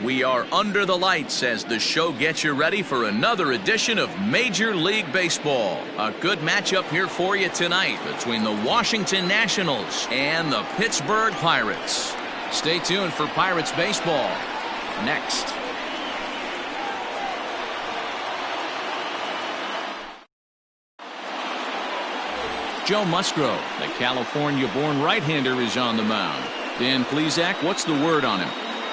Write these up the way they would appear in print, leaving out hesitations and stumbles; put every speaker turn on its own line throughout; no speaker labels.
We are under the lights as the show gets you ready for another edition of Major League Baseball. A good matchup here for you tonight between the Washington Nationals and the Pittsburgh Pirates. Stay tuned for Pirates baseball next. Joe Musgrove, the California-born right-hander, is on the mound. Dan Plesac, what's the word on him?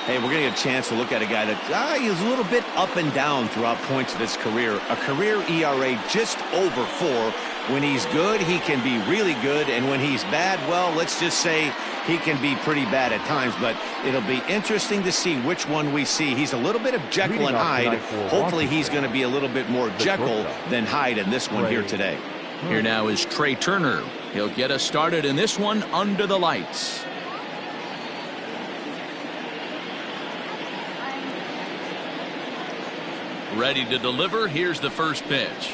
Hey, we're going to get a chance to look at a guy that he's a little bit up and down throughout points of his career. A career ERA just over 4. When he's good, he can be really good. And when he's bad, well, let's just say he can be pretty bad at times. But it'll be interesting to see which one we see. He's a little bit of Jekyll and Hyde. Hopefully he's going to be a little bit more Jekyll than Hyde in this one here today.
Here now is Trey Turner. He'll get us started in this one under the lights. Ready to deliver. Here's the first pitch.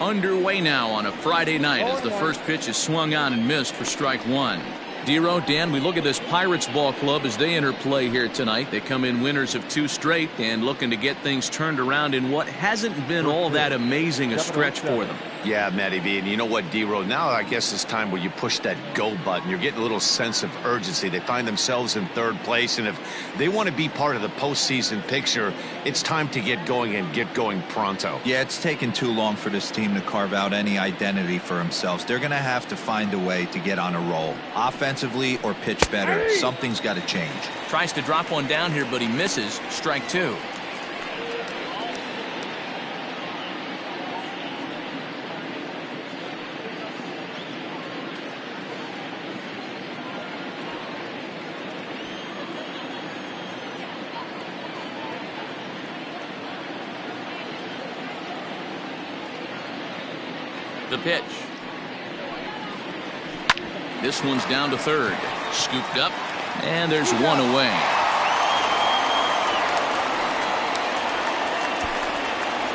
Underway now on a Friday night as the first pitch is swung on and missed for strike one. Dero, Dan, we look at this Pirates ball club as they enter play here tonight. They come in winners of 2 straight and looking to get things turned around in what hasn't been all that amazing a stretch for them.
Yeah, Matty V, and you know what, Dero, now I guess it's time where you push that go button. You're getting a little sense of urgency. They find themselves in 3rd place, and if they want to be part of the postseason picture, it's time to get going and get going pronto.
Yeah, it's taken too long for this team to carve out any identity for themselves. They're going to have to find a way to get on a roll. Offensively or pitch better. Something's got to change.
Tries to drop one down here, but he misses. Strike 2. The pitch. This one's down to 3rd. Scooped up, and there's one away.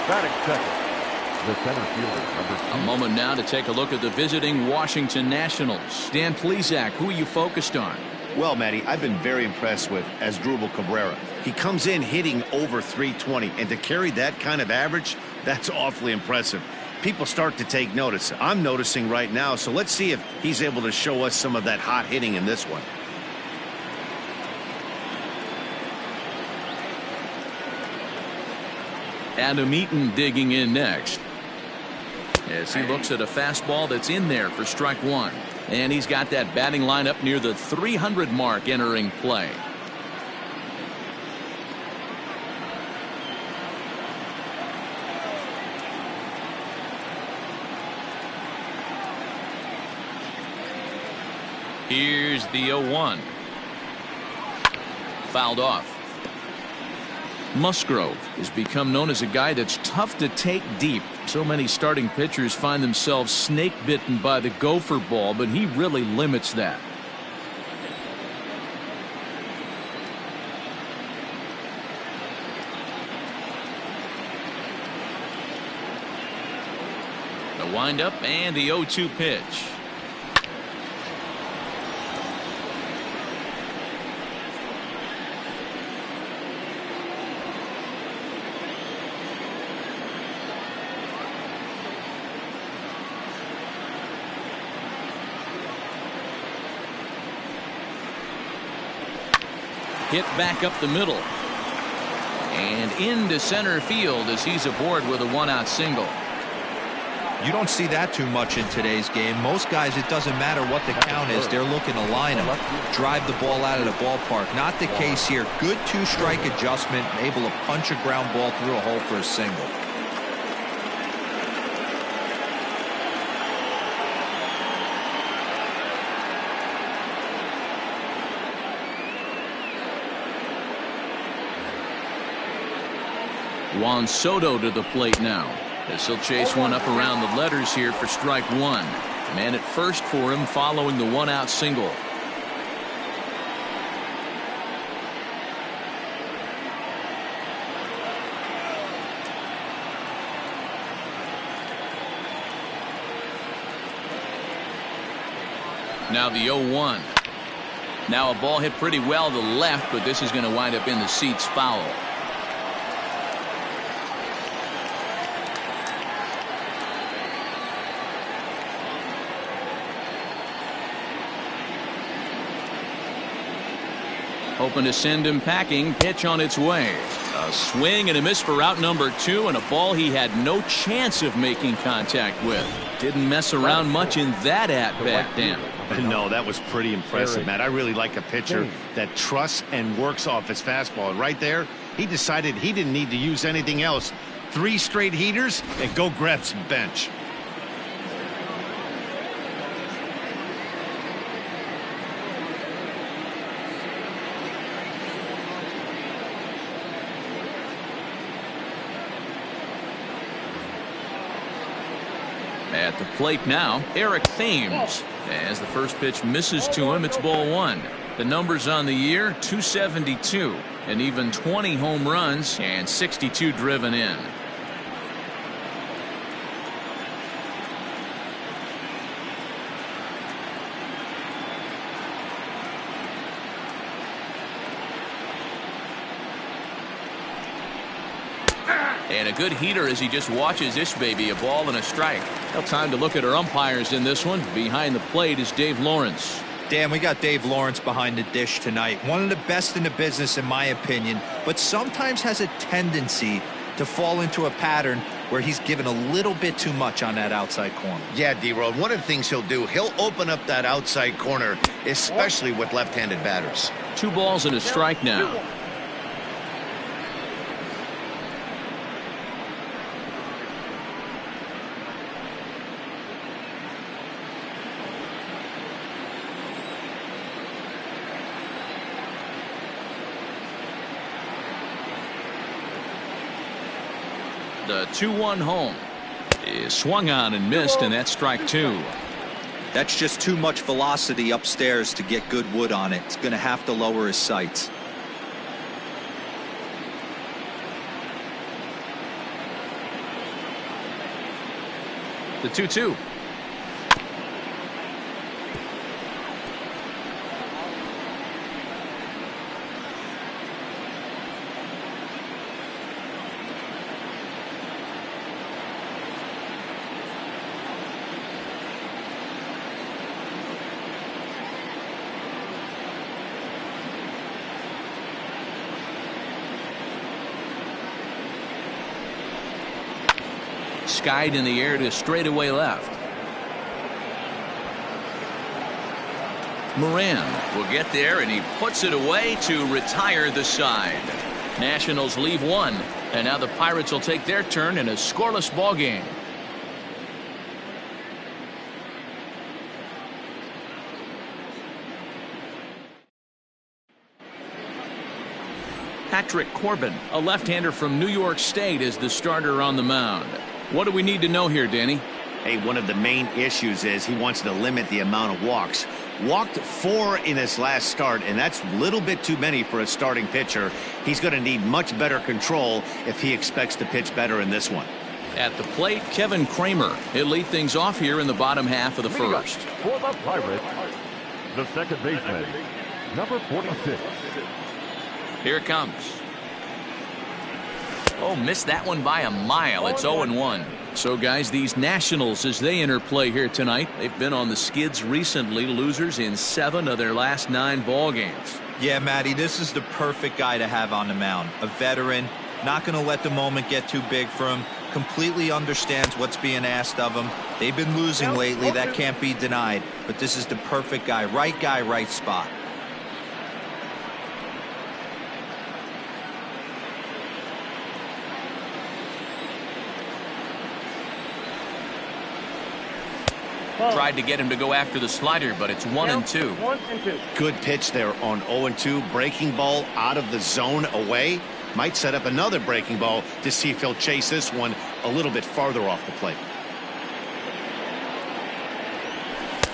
Batting second, the center fielder, number 2.
A moment now to take a look at the visiting Washington Nationals. Dan Plesac, who are you focused on?
Well, Matty, I've been very impressed with Asdrubal Cabrera. He comes in hitting over 320, and to carry that kind of average, that's awfully impressive. People start to take notice. I'm noticing right now, so let's see if he's able to show us some of that hot hitting in this one.
Adam Eaton digging in next as he looks at a fastball that's in there for strike 1. And he's got that batting line up near the 300 mark entering play. Here's the 0-1. Fouled off. Musgrove has become known as a guy that's tough to take deep. So many starting pitchers find themselves snake bitten by the gopher ball, but he really limits that. The windup and the 0-2 pitch. Hit back up the middle. And into center field as he's aboard with a 1-out single.
You don't see that too much in today's game. Most guys, it doesn't matter what the count is. They're looking to line them, drive the ball out of the ballpark. Not the case here. Good 2-strike adjustment, able to punch a ground ball through a hole for a single.
Juan Soto to the plate now as he'll chase one up around the letters here for strike 1. Man at first for him following the 1-out single. Now the 0-1. Now a ball hit pretty well to the left, but this is going to wind up in the seats foul. Hoping to send him packing. Pitch on its way. A swing and a miss for out number 2, and a ball he had no chance of making contact with. Didn't mess around much in that at-bat, Dan.
No, that was pretty impressive, Matt. I really like a pitcher that trusts and works off his fastball. Right there, he decided he didn't need to use anything else. 3 straight heaters and go grab some bench.
At the plate now, Eric Thames. As the first pitch misses to him, it's ball 1. The numbers on the year, 272, and even 20 home runs and 62 driven in. And a good heater as he just watches this baby, a ball and a strike. Well, time to look at our umpires in this one. Behind the plate is Dave Lawrence.
Dan, we got Dave Lawrence behind the dish tonight. One of the best in the business, in my opinion, but sometimes has a tendency to fall into a pattern where he's given a little bit too much on that outside corner.
Yeah, D-Road, one of the things he'll do, he'll open up that outside corner, especially with left-handed batters.
2 balls and a strike now. The 2-1 home is swung on and missed, and that's strike 2.
That's just too much velocity upstairs to get good wood on it. It's going to have to lower his sights.
The 2-2. Skied in the air to straightaway left. Moran will get there, and he puts it away to retire the side. Nationals leave 1, and now the Pirates will take their turn in a scoreless ball game. Patrick Corbin, a left-hander from New York State, is the starter on the mound. What do we need to know here, Danny?
Hey, one of the main issues is he wants to limit the amount of walks. Walked 4 in his last start, and that's a little bit too many for a starting pitcher. He's going to need much better control if he expects to pitch better in this one.
At the plate, Kevin Kramer. He'll lead things off here in the bottom half of the first.
For the Pirates, the second baseman, number 46.
Here it comes. Oh, missed that one by a mile. It's 0-1. So, guys, these Nationals, as they enter play here tonight, they've been on the skids recently, losers in 7 of their last 9 ball games.
Yeah, Matty, this is the perfect guy to have on the mound. A veteran, not going to let the moment get too big for him, completely understands what's being asked of him. They've been losing lately. That can't be denied. But this is the perfect guy, right spot.
Tried to get him to go after the slider, but it's 1-2.
Good pitch there on 0-2. Breaking ball out of the zone away. Might set up another breaking ball to see if he'll chase this one a little bit farther off the plate.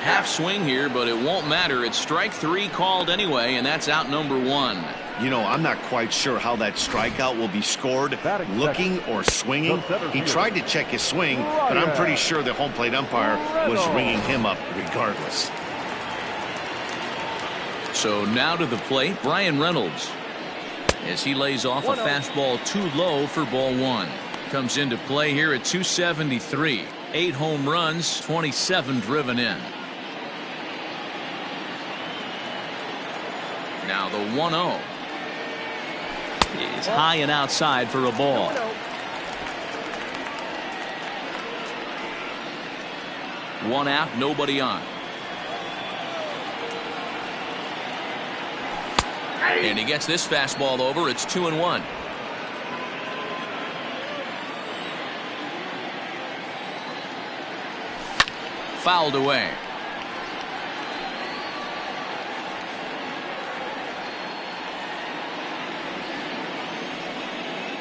Half swing here, but it won't matter. It's strike 3 called anyway, and that's out number 1.
You know, I'm not quite sure how that strikeout will be scored, looking or swinging. He tried to check his swing, but I'm pretty sure the home plate umpire was ringing him up regardless.
So now to the plate, Brian Reynolds, as he lays off a fastball too low for ball one. Comes into play here at 273. 8 home runs, 27 driven in. Now the 1-0 is high and outside for a ball. One out, nobody on. And he gets this fastball over. It's 2-1. Fouled away.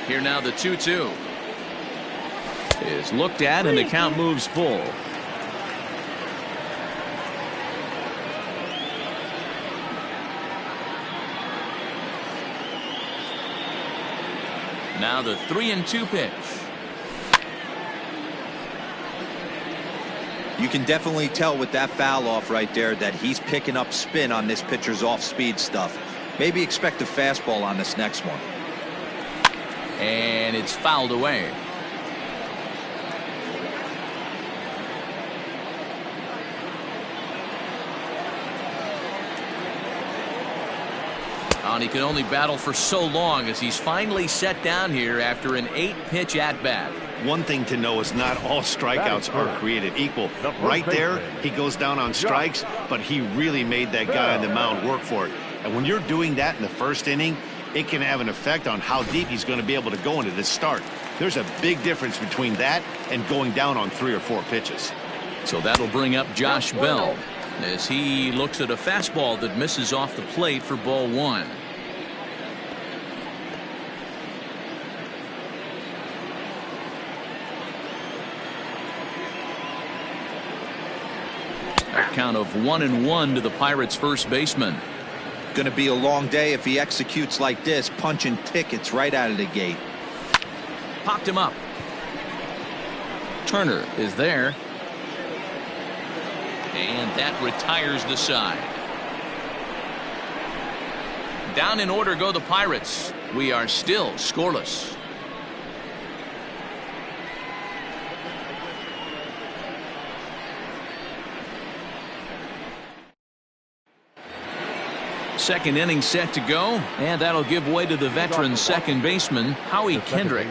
Here now the 2-2 is looked at and the count moves full. Now the 3-2 pitch.
You can definitely tell with that foul off right there that he's picking up spin on this pitcher's off-speed stuff. Maybe expect a fastball on this next one.
And it's fouled away. And he can only battle for so long as he's finally set down here after an 8-pitch at-bat.
One thing to know is not all strikeouts are created equal. Right there, he goes down on strikes, but he really made that guy on the mound work for it. And when you're doing that in the first inning, it can have an effect on how deep he's going to be able to go into this start. There's a big difference between that and going down on 3 or 4 pitches.
So that'll bring up Josh Bell as he looks at a fastball that misses off the plate for ball one. A count of 1-1 to the Pirates' first baseman.
Going to be a long day if he executes like this, punching tickets right out of the gate.
Popped him up. Turner is there. And that retires the side. Down in order go the Pirates. We are still scoreless. Second inning set to go, and that'll give way to the veteran second baseman, Howie Kendrick.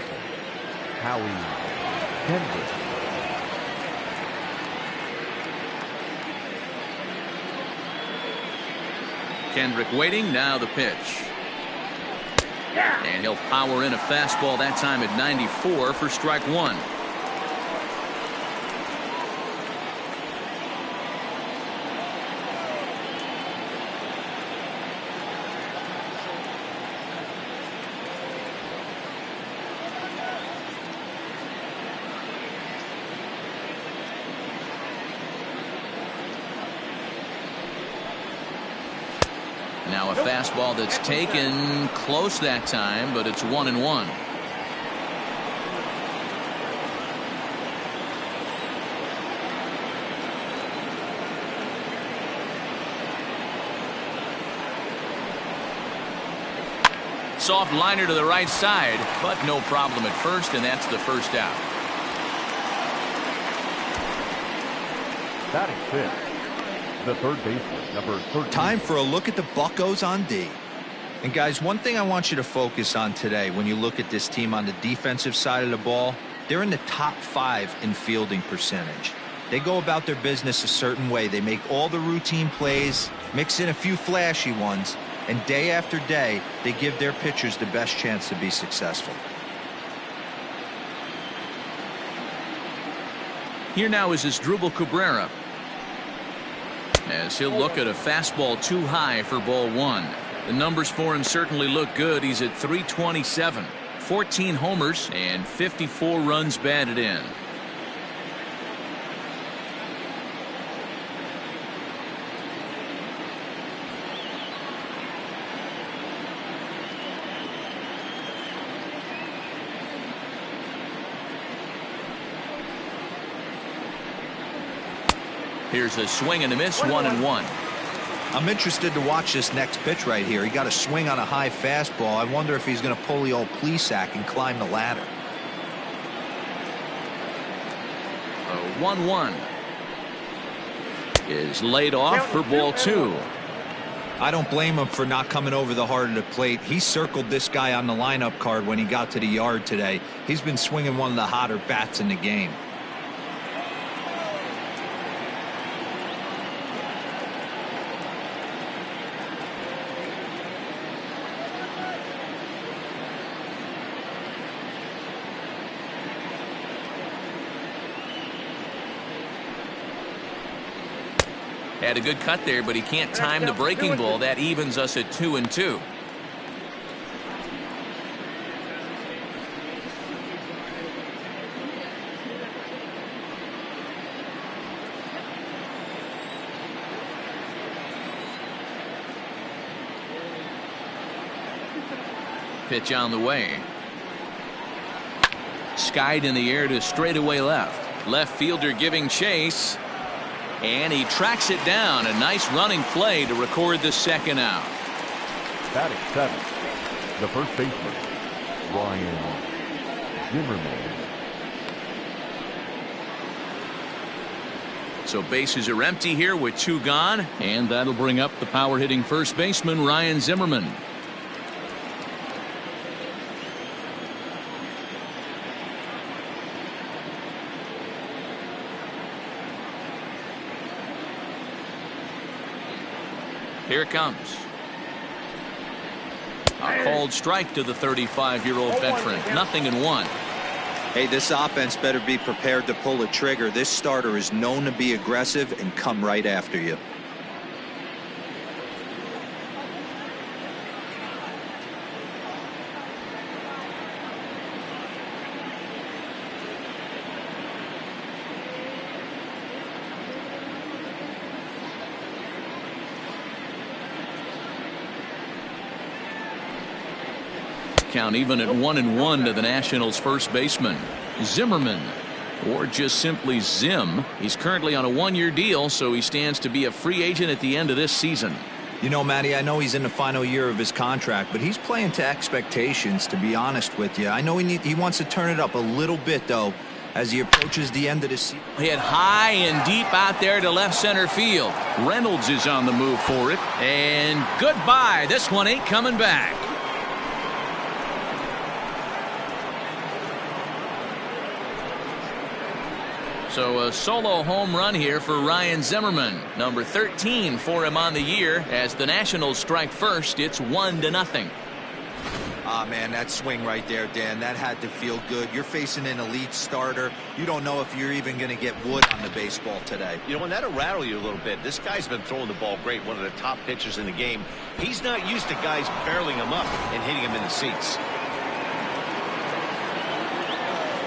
Kendrick waiting, now the pitch. And he'll power in a fastball that time at 94 for strike one. Now a fastball that's taken close that time, but it's 1-1. Soft liner to the right side, but no problem at first, and that's the first out.
Batting fifth, the third baseman, number 13.
Time for a look at the Buccos on D. And guys, one thing I want you to focus on today when you look at this team on the defensive side of the ball, they're in the top 5 in fielding percentage. They go about their business a certain way. They make all the routine plays, mix in a few flashy ones, and day after day, they give their pitchers the best chance to be successful.
Here now is Asdrubal Cabrera, as he'll look at a fastball too high for ball one. The numbers for him certainly look good. He's at 327, 14 homers, and 54 runs batted in. Here's a swing and a miss, 1-1.
I'm interested to watch this next pitch right here. He got a swing on a high fastball. I wonder if he's going to pull the old Plesac and climb the ladder.
1-1 is laid off for ball 2.
I don't blame him for not coming over the heart of the plate. He circled this guy on the lineup card when he got to the yard today. He's been swinging one of the hotter bats in the game.
Had a good cut there, but he can't time the breaking ball. That evens us at 2-2. Pitch on the way. Skied in the air to straightaway left. Left fielder giving chase. And he tracks it down. A nice running play to record the second out.
Batting seventh, the first baseman, Ryan Zimmerman.
So bases are empty here with 2 gone. And that'll bring up the power hitting first baseman, Ryan Zimmerman. Here it comes. A called strike to the 35-year-old veteran. 0-1.
Hey, this offense better be prepared to pull the trigger. This starter is known to be aggressive and come right after you.
Count even at 1-1 to the Nationals first baseman, Zimmerman, or just simply Zim. He's currently on a 1-year deal, so he stands to be a free agent at the end of this season.
You know, Matty, I know he's in the final year of his contract, but he's playing to expectations, to be honest with you. I know he wants to turn it up a little bit, though, as he approaches the end of the season.
Hit high and deep out there to left center field. Reynolds is on the move for it, and goodbye. This one ain't coming back. So a solo home run here for Ryan Zimmerman. Number 13 for him on the year. As the Nationals strike first, it's 1-0.
Ah, man, that swing right there, Dan, that had to feel good. You're facing an elite starter. You don't know if you're even going to get wood on the baseball today.
You know, and that'll rattle you a little bit. This guy's been throwing the ball great, one of the top pitchers in the game. He's not used to guys barreling him up and hitting him in the seats.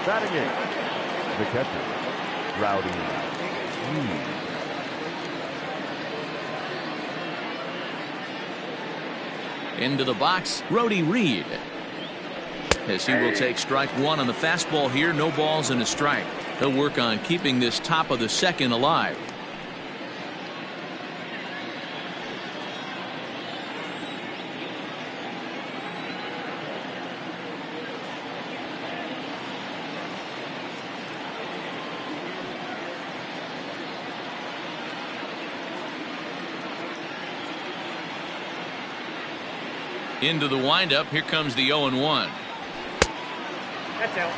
Batting eighth, the catcher, Rowdy Reed.
Into the box, Rowdy Reed. As he will take strike 1 on the fastball here. No balls and a strike. He'll work on keeping this top of the second alive. Into the windup. Here comes the 0-1.
That's out.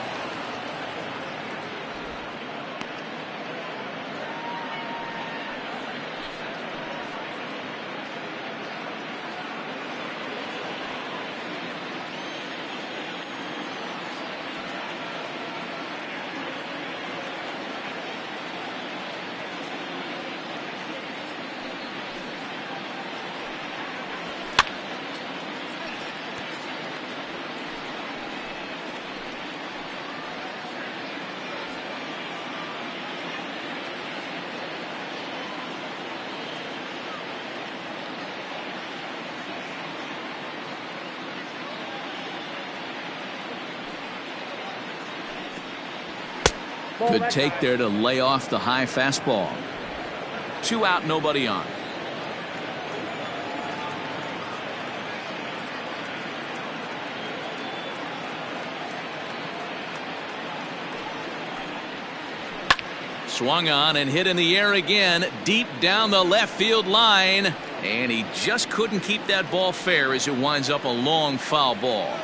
Good take there to lay off the high fastball. 2 out, nobody on. Swung on and hit in the air again, deep down the left field line. And he just couldn't keep that ball fair as it winds up a long foul ball.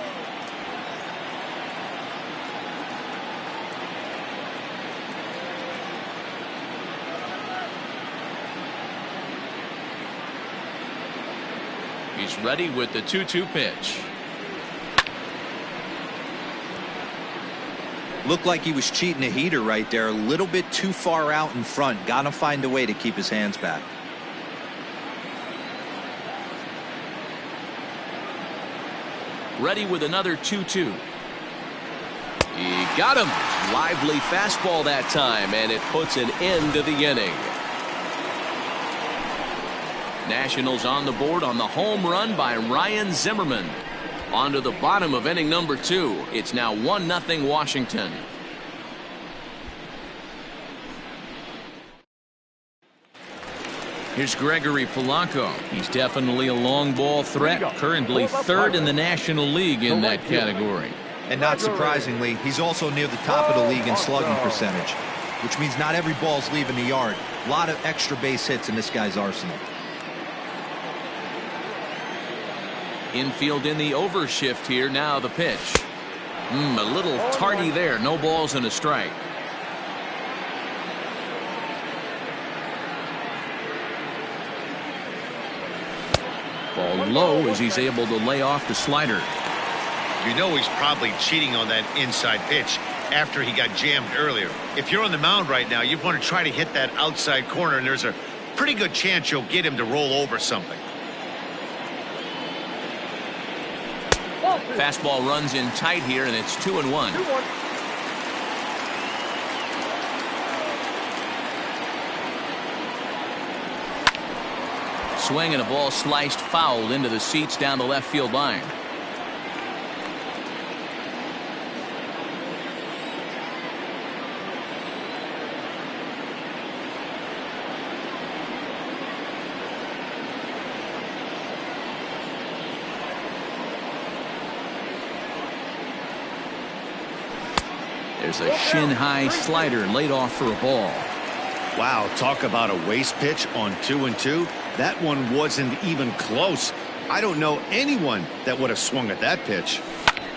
He's ready with the 2-2 pitch.
Looked like he was cheating a heater right there. A little bit too far out in front. Got to find a way to keep his hands back.
Ready with another 2-2. He got him. Lively fastball that time, and it puts an end to the inning. Nationals on the board on the home run by Ryan Zimmerman. On to the bottom of inning number 2. It's now 1-0 Washington. Here's Gregory Polanco. He's definitely a long ball threat. Currently 3rd in the National League in that category.
And not surprisingly, he's also near the top of the league in slugging percentage, which means not every ball's leaving the yard. A lot of extra base hits in this guy's arsenal.
Infield in the overshift here. Now the pitch. A little tardy there. No balls and a strike. Ball low as he's able to lay off the slider.
You know he's probably cheating on that inside pitch after he got jammed earlier. If you're on the mound right now, you want to try to hit that outside corner, and there's a pretty good chance you'll get him to roll over something.
Fastball runs in tight here, and it's 2-1. Swing and a ball sliced foul into the seats down the left field line. There's a shin-high slider laid off for a ball.
Wow, talk about a waste pitch on 2-2. That one wasn't even close. I don't know anyone that would have swung at that pitch.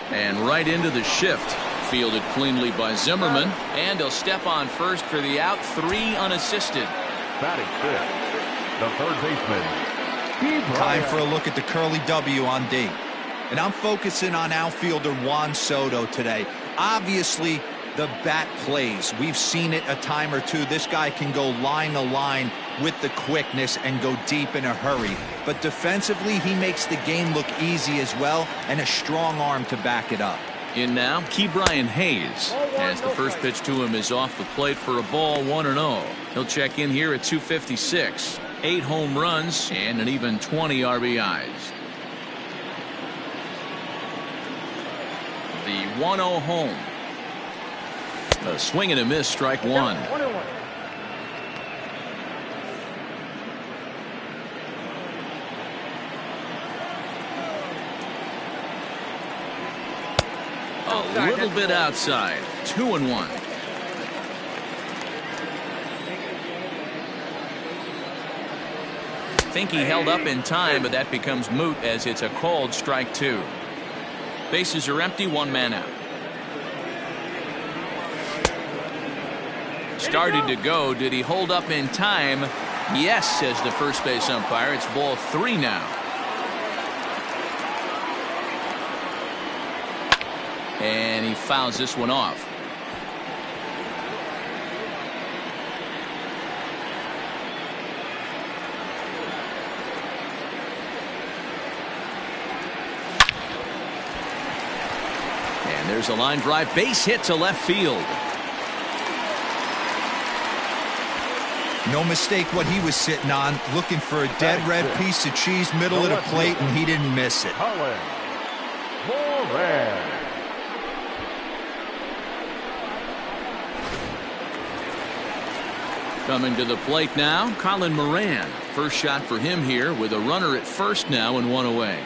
And right into the shift. Fielded cleanly by Zimmerman. And he'll step on first for the out. 3 unassisted.
Batting fifth, the third baseman.
Time for a look at the curly W on D. And I'm focusing on outfielder Juan Soto today. Obviously, the bat plays. We've seen it a time or two. This guy can go line to line with the quickness and go deep in a hurry. But defensively, he makes the game look easy as well, and a strong arm to back it up.
In now, Ke'Bryan Hayes, as the first pitch to him is off the plate for a ball, 1-0. He'll check in here at 256. 8 home runs and an even 20 RBIs. The 1-0 home. A swing and a miss, strike 1. A little bit outside. 2-1. Think he held up in time, but that becomes moot as it's a called strike 2. Bases are empty, 1 man out. Started to go. Did he hold up in time? Yes, says the first base umpire. It's ball 3 now. And he fouls this one off. And there's a line drive, base hit to left field.
No mistake what he was sitting on, looking for a dead red piece of cheese middle of the plate, and he didn't miss it.
Coming to the plate now, Colin Moran. First shot for him here with a runner at first now and 1 away.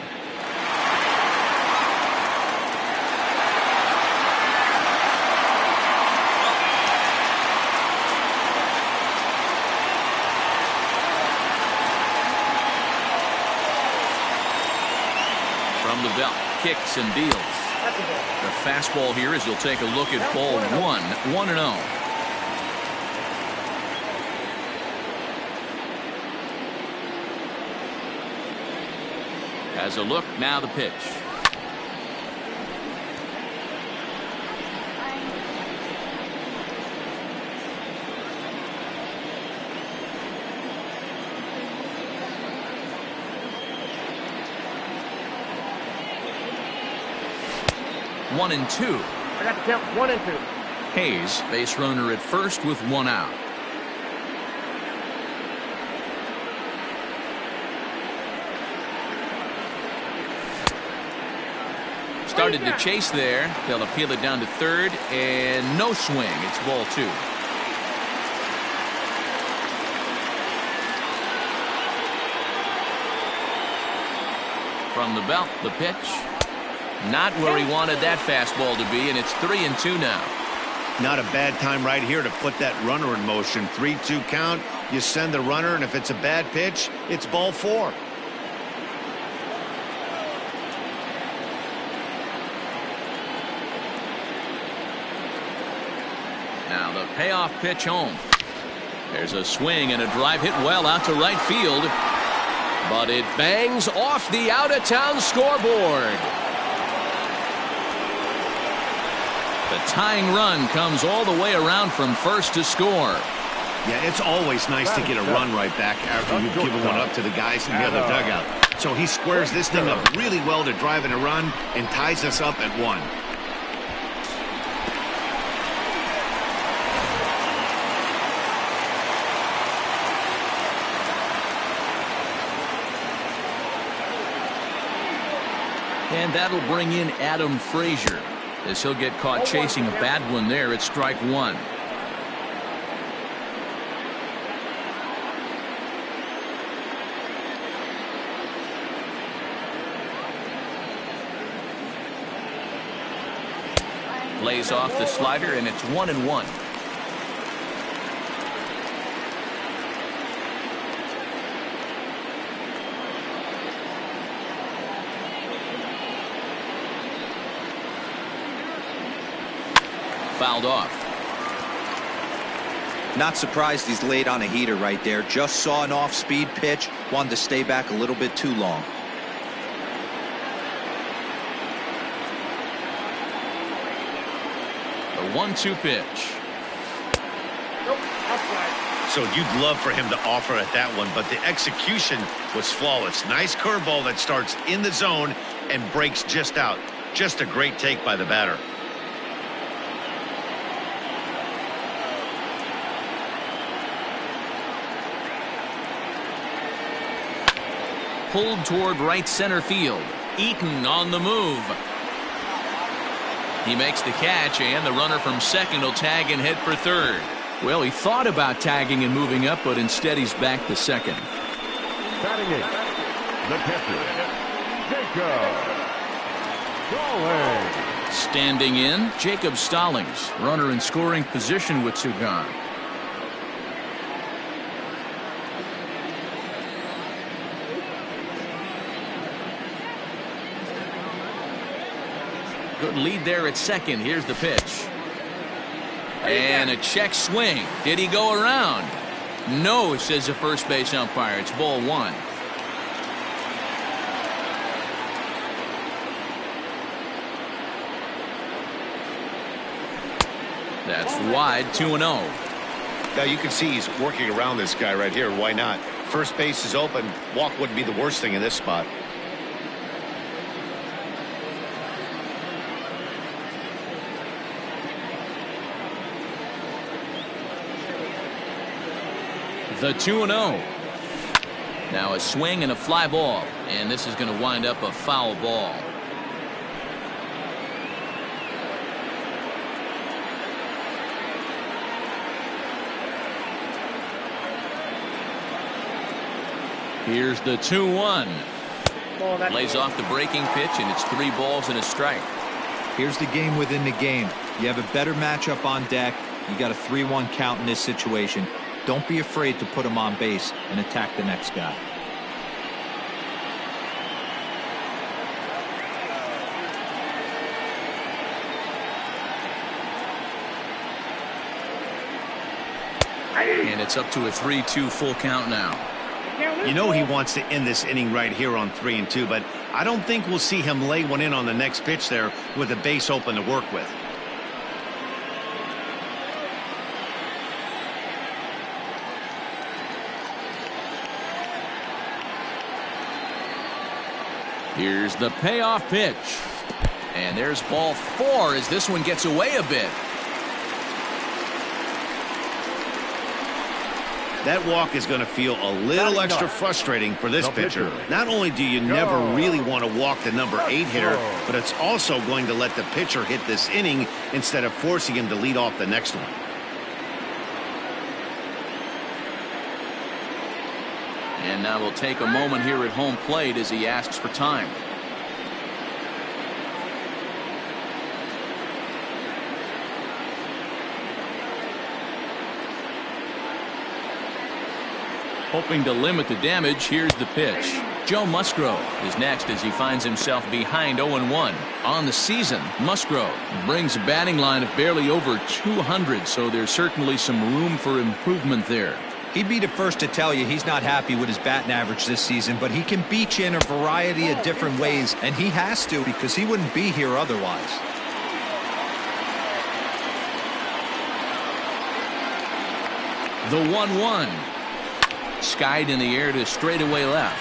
From the belt, kicks and deals. The fastball here as you'll take a look at ball 1, 1-0. Has a look, now the pitch. One and two.
I got the count 1 and 2.
Hayes, base runner at first with 1 out. Started to chase there. They'll appeal it down to third, and no swing. It's ball 2. From the belt, the pitch. Not where he wanted that fastball to be, and it's 3-2 now.
Not a bad time right here to put that runner in motion. 3-2 count. You send the runner, and if it's a bad pitch, it's ball 4.
Now the payoff pitch home. There's a swing and a drive hit well out to right field. But it bangs off the out-of-town scoreboard. The tying run comes all the way around from first to score.
Yeah, it's always nice to get a run right back after you've given one up to the guys in the other dugout. So he squares this thing up really well to drive in a run and ties us up at 1.
And that'll bring in Adam Frazier, as he'll get caught chasing a bad one there at strike 1. Lays off the slider, and it's 1-1. Fouled off.
Not surprised he's laid on a heater right there. Just saw an off-speed pitch. Wanted to stay back a little bit too long.
The 1-2 pitch.
Nope, outside.
So you'd love for him to offer at that one, but the execution was flawless. Nice curveball that starts in the zone and breaks just out. Just a great take by the batter.
Pulled toward right center field. Eaton on the move. He makes the catch, and the runner from second will tag and head for third. Well, he thought about tagging and moving up, but instead he's back to second.
Batting 8, the catcher, Jacob Stallings.
Standing in, Jacob Stallings, runner in scoring position with 2 gone. Good lead there at second. Here's the pitch. And a check swing. Did he go around? No, says the first base umpire. It's ball 1. That's wide, 2-0.
Now you can see he's working around this guy right here. Why not? First base is open. Walk wouldn't be the worst thing in this spot.
The 2-0. Now a swing and a fly ball, and this is going to wind up a foul ball. Here's the 2-1. Lays off the breaking pitch, and it's 3 balls and a strike.
Here's the game within the game. You have a better matchup on deck. You got a 3-1 count in this situation. Don't be afraid to put him on base and attack the next guy.
It's up to a 3-2 full count now.
You know he wants to end this inning right here on 3-2, but I don't think we'll see him lay one in on the next pitch there with the base open to work with.
Here's the payoff pitch. And there's ball 4 as this one gets away a bit.
That walk is going to feel a little extra frustrating for this pitcher. Not only do you never really want to walk the number 8 hitter, but it's also going to let the pitcher hit this inning instead of forcing him to lead off the next one.
And now we'll take a moment here at home plate as he asks for time. Hoping to limit the damage, here's the pitch. Joe Musgrove is next as he finds himself behind 0-1. On the season, Musgrove brings a batting line of barely over 200, so there's certainly some room for improvement there.
He'd be the first to tell you he's not happy with his batting average this season, but he can beat you in a variety of different ways, and he has to because he wouldn't be here otherwise.
The 1-1. Skied in the air to straightaway left.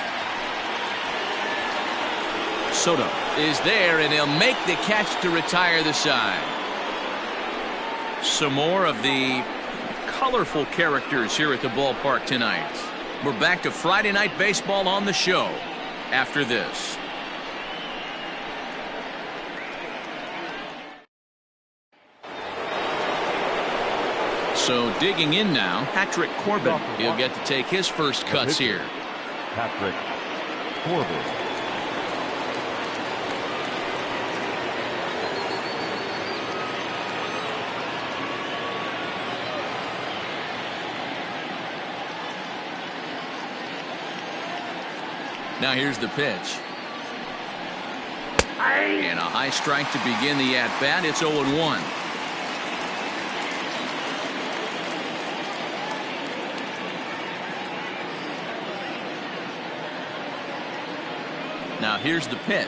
Soto is there, and he'll make the catch to retire the side. Some more of the colorful characters here at the ballpark tonight. We're back to Friday Night Baseball on the show after this. So digging in now, Patrick Corbin. He'll get to take his first cuts here.
Patrick Corbin.
Now here's the pitch. And a high strike to begin the at-bat. It's 0-1. Now here's the pitch.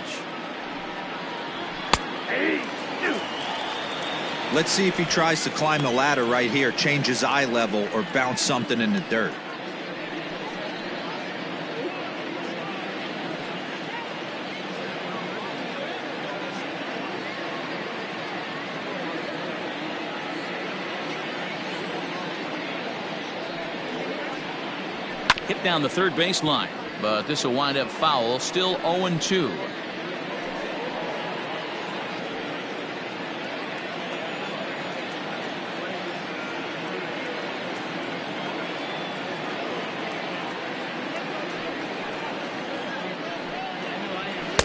Let's see if he tries to climb the ladder right here, change his eye level, or bounce something in the dirt.
Hit down the third baseline, but this will wind up foul. Still 0-2.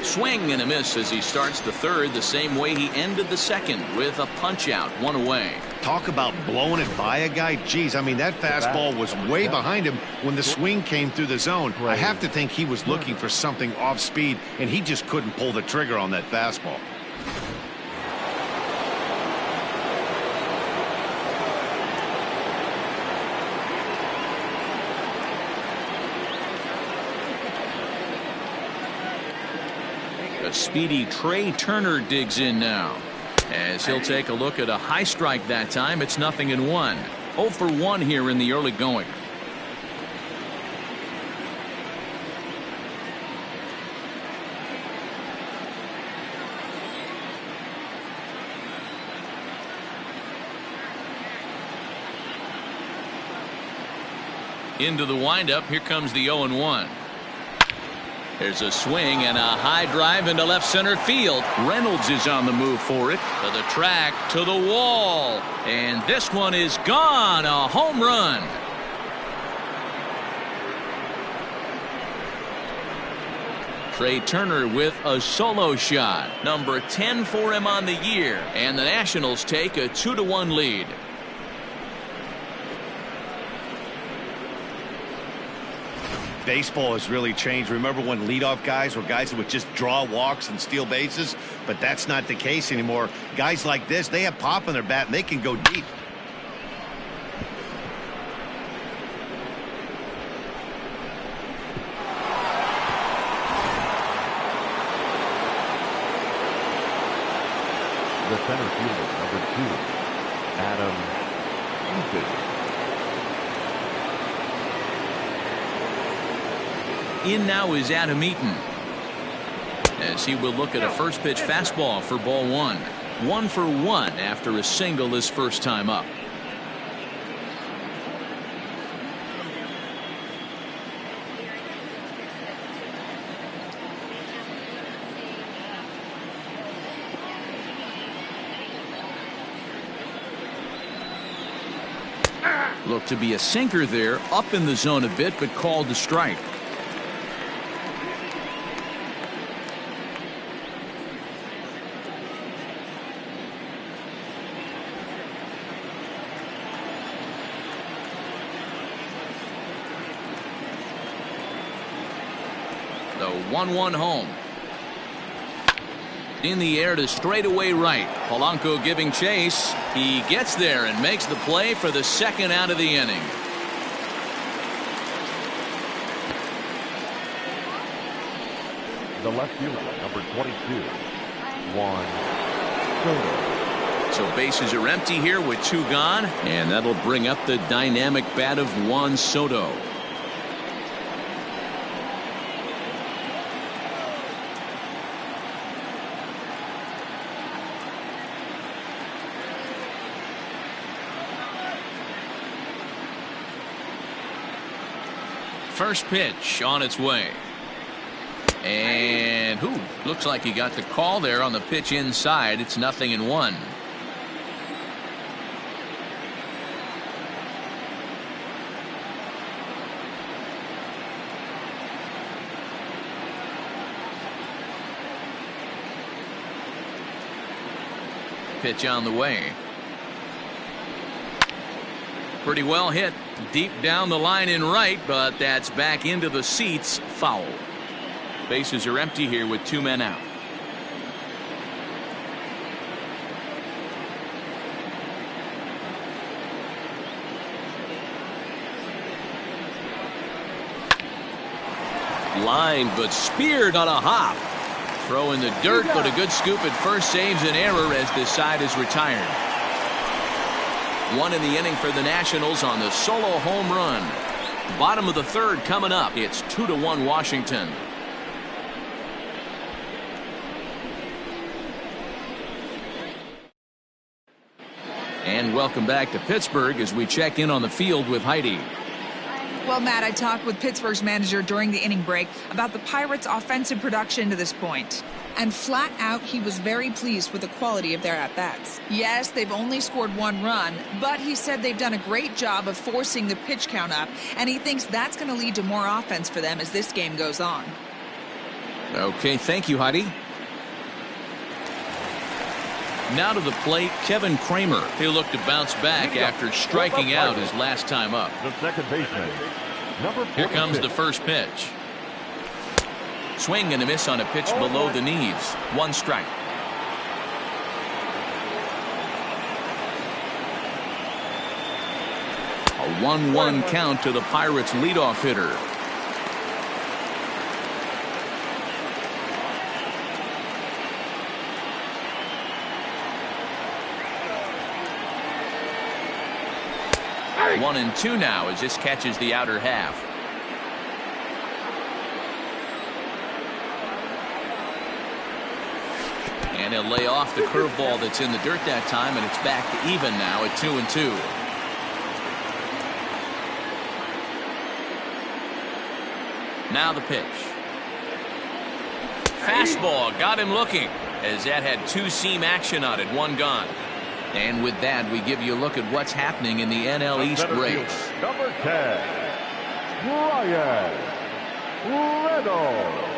Swing and a miss as he starts the third the same way he ended the second, with a punch out, one away.
Talk about blowing it by a guy. Geez, I mean, that fastball was way behind him when the swing came through the zone. I have to think he was looking for something off speed, and he just couldn't pull the trigger on that fastball.
A speedy Trey Turner digs in now, as he'll take a look at a high strike that time. It's 0-1. 0 for 1 here in the early going. Into the windup. Here comes the 0-1. There's a swing and a high drive into left center field. Reynolds is on the move for it. To the track, to the wall. And this one is gone. A home run. Trey Turner with a solo shot. Number 10 for him on the year. And the Nationals take a 2-1 lead.
Baseball has really changed. Remember when leadoff guys were guys that would just draw walks and steal bases? But that's not the case anymore. Guys like this, they have pop in their bat and they can go deep.
center fielder, number 2, Adam Eaton.
In now is Adam Eaton, as he will look at a first pitch fastball for ball 1. 1 for 1 after a single his first time up. Looked to be a sinker there, up in the zone a bit, but called to strike. The 1-1 home. In the air to straightaway right. Polanco giving chase. He gets there and makes the play for the second out of the inning.
The left fielder, number 22, Juan Soto.
So bases are empty here with 2 gone, and that'll bring up the dynamic bat of Juan Soto. First pitch on its way. And looks like he got the call there on the pitch inside. It's 0-1. Pitch on the way. Pretty well hit deep down the line in right, but that's back into the seats. Foul. Bases are empty here with 2 men out. Line, but speared on a hop. Throw in the dirt, but a good scoop at first saves an error as this side is retired. 1 in the inning for the Nationals on the solo home run. Bottom of the 3rd coming up. It's 2-1 Washington. And welcome back to Pittsburgh as we check in on the field with Heidi.
Well, Matt, I talked with Pittsburgh's manager during the inning break about the Pirates' offensive production to this point. And flat out, he was very pleased with the quality of their at-bats. Yes, they've only scored 1 run, but he said they've done a great job of forcing the pitch count up, and he thinks that's going to lead to more offense for them as this game goes on.
Okay, thank you, Heidi. Now to the plate, Kevin Kramer. He'll look to bounce back after striking out his last time up.
The second baseman, number 46.
Here comes the first pitch. Swing and a miss on a pitch below the knees. 1 strike. A 1-1 count to the Pirates' leadoff hitter. Hey. 1-2 now as this catches the outer half. And he'll lay off the curveball that's in the dirt that time, and it's back to even now at 2-2. Now the pitch. Fastball got him looking as that had 2-seam action on it, 1 gone. And with that, we give you a look at what's happening in the NL East race.
Number 10, Bryan Reynolds.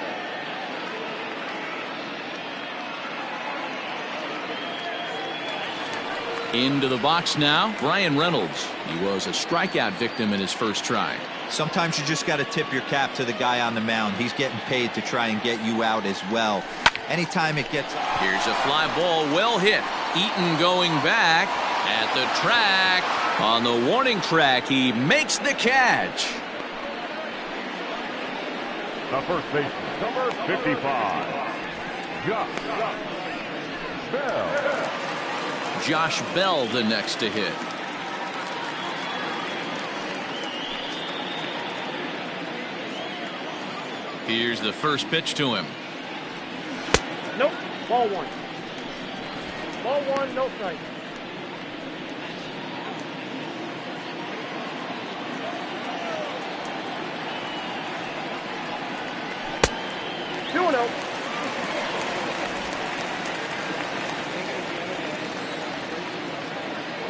Into the box now, Bryan Reynolds. He was a strikeout victim in his first try.
Sometimes you just got to tip your cap to the guy on the mound. He's getting paid to try and get you out as well. Anytime it gets...
Here's a fly ball, well hit. Eaton going back at the track. On the warning track, he makes the catch.
The first baseman, number 55, Josh Bell.
Josh Bell the next to hit. Here's the first pitch to him.
Nope. Ball one. Ball one, no strike. 2-0.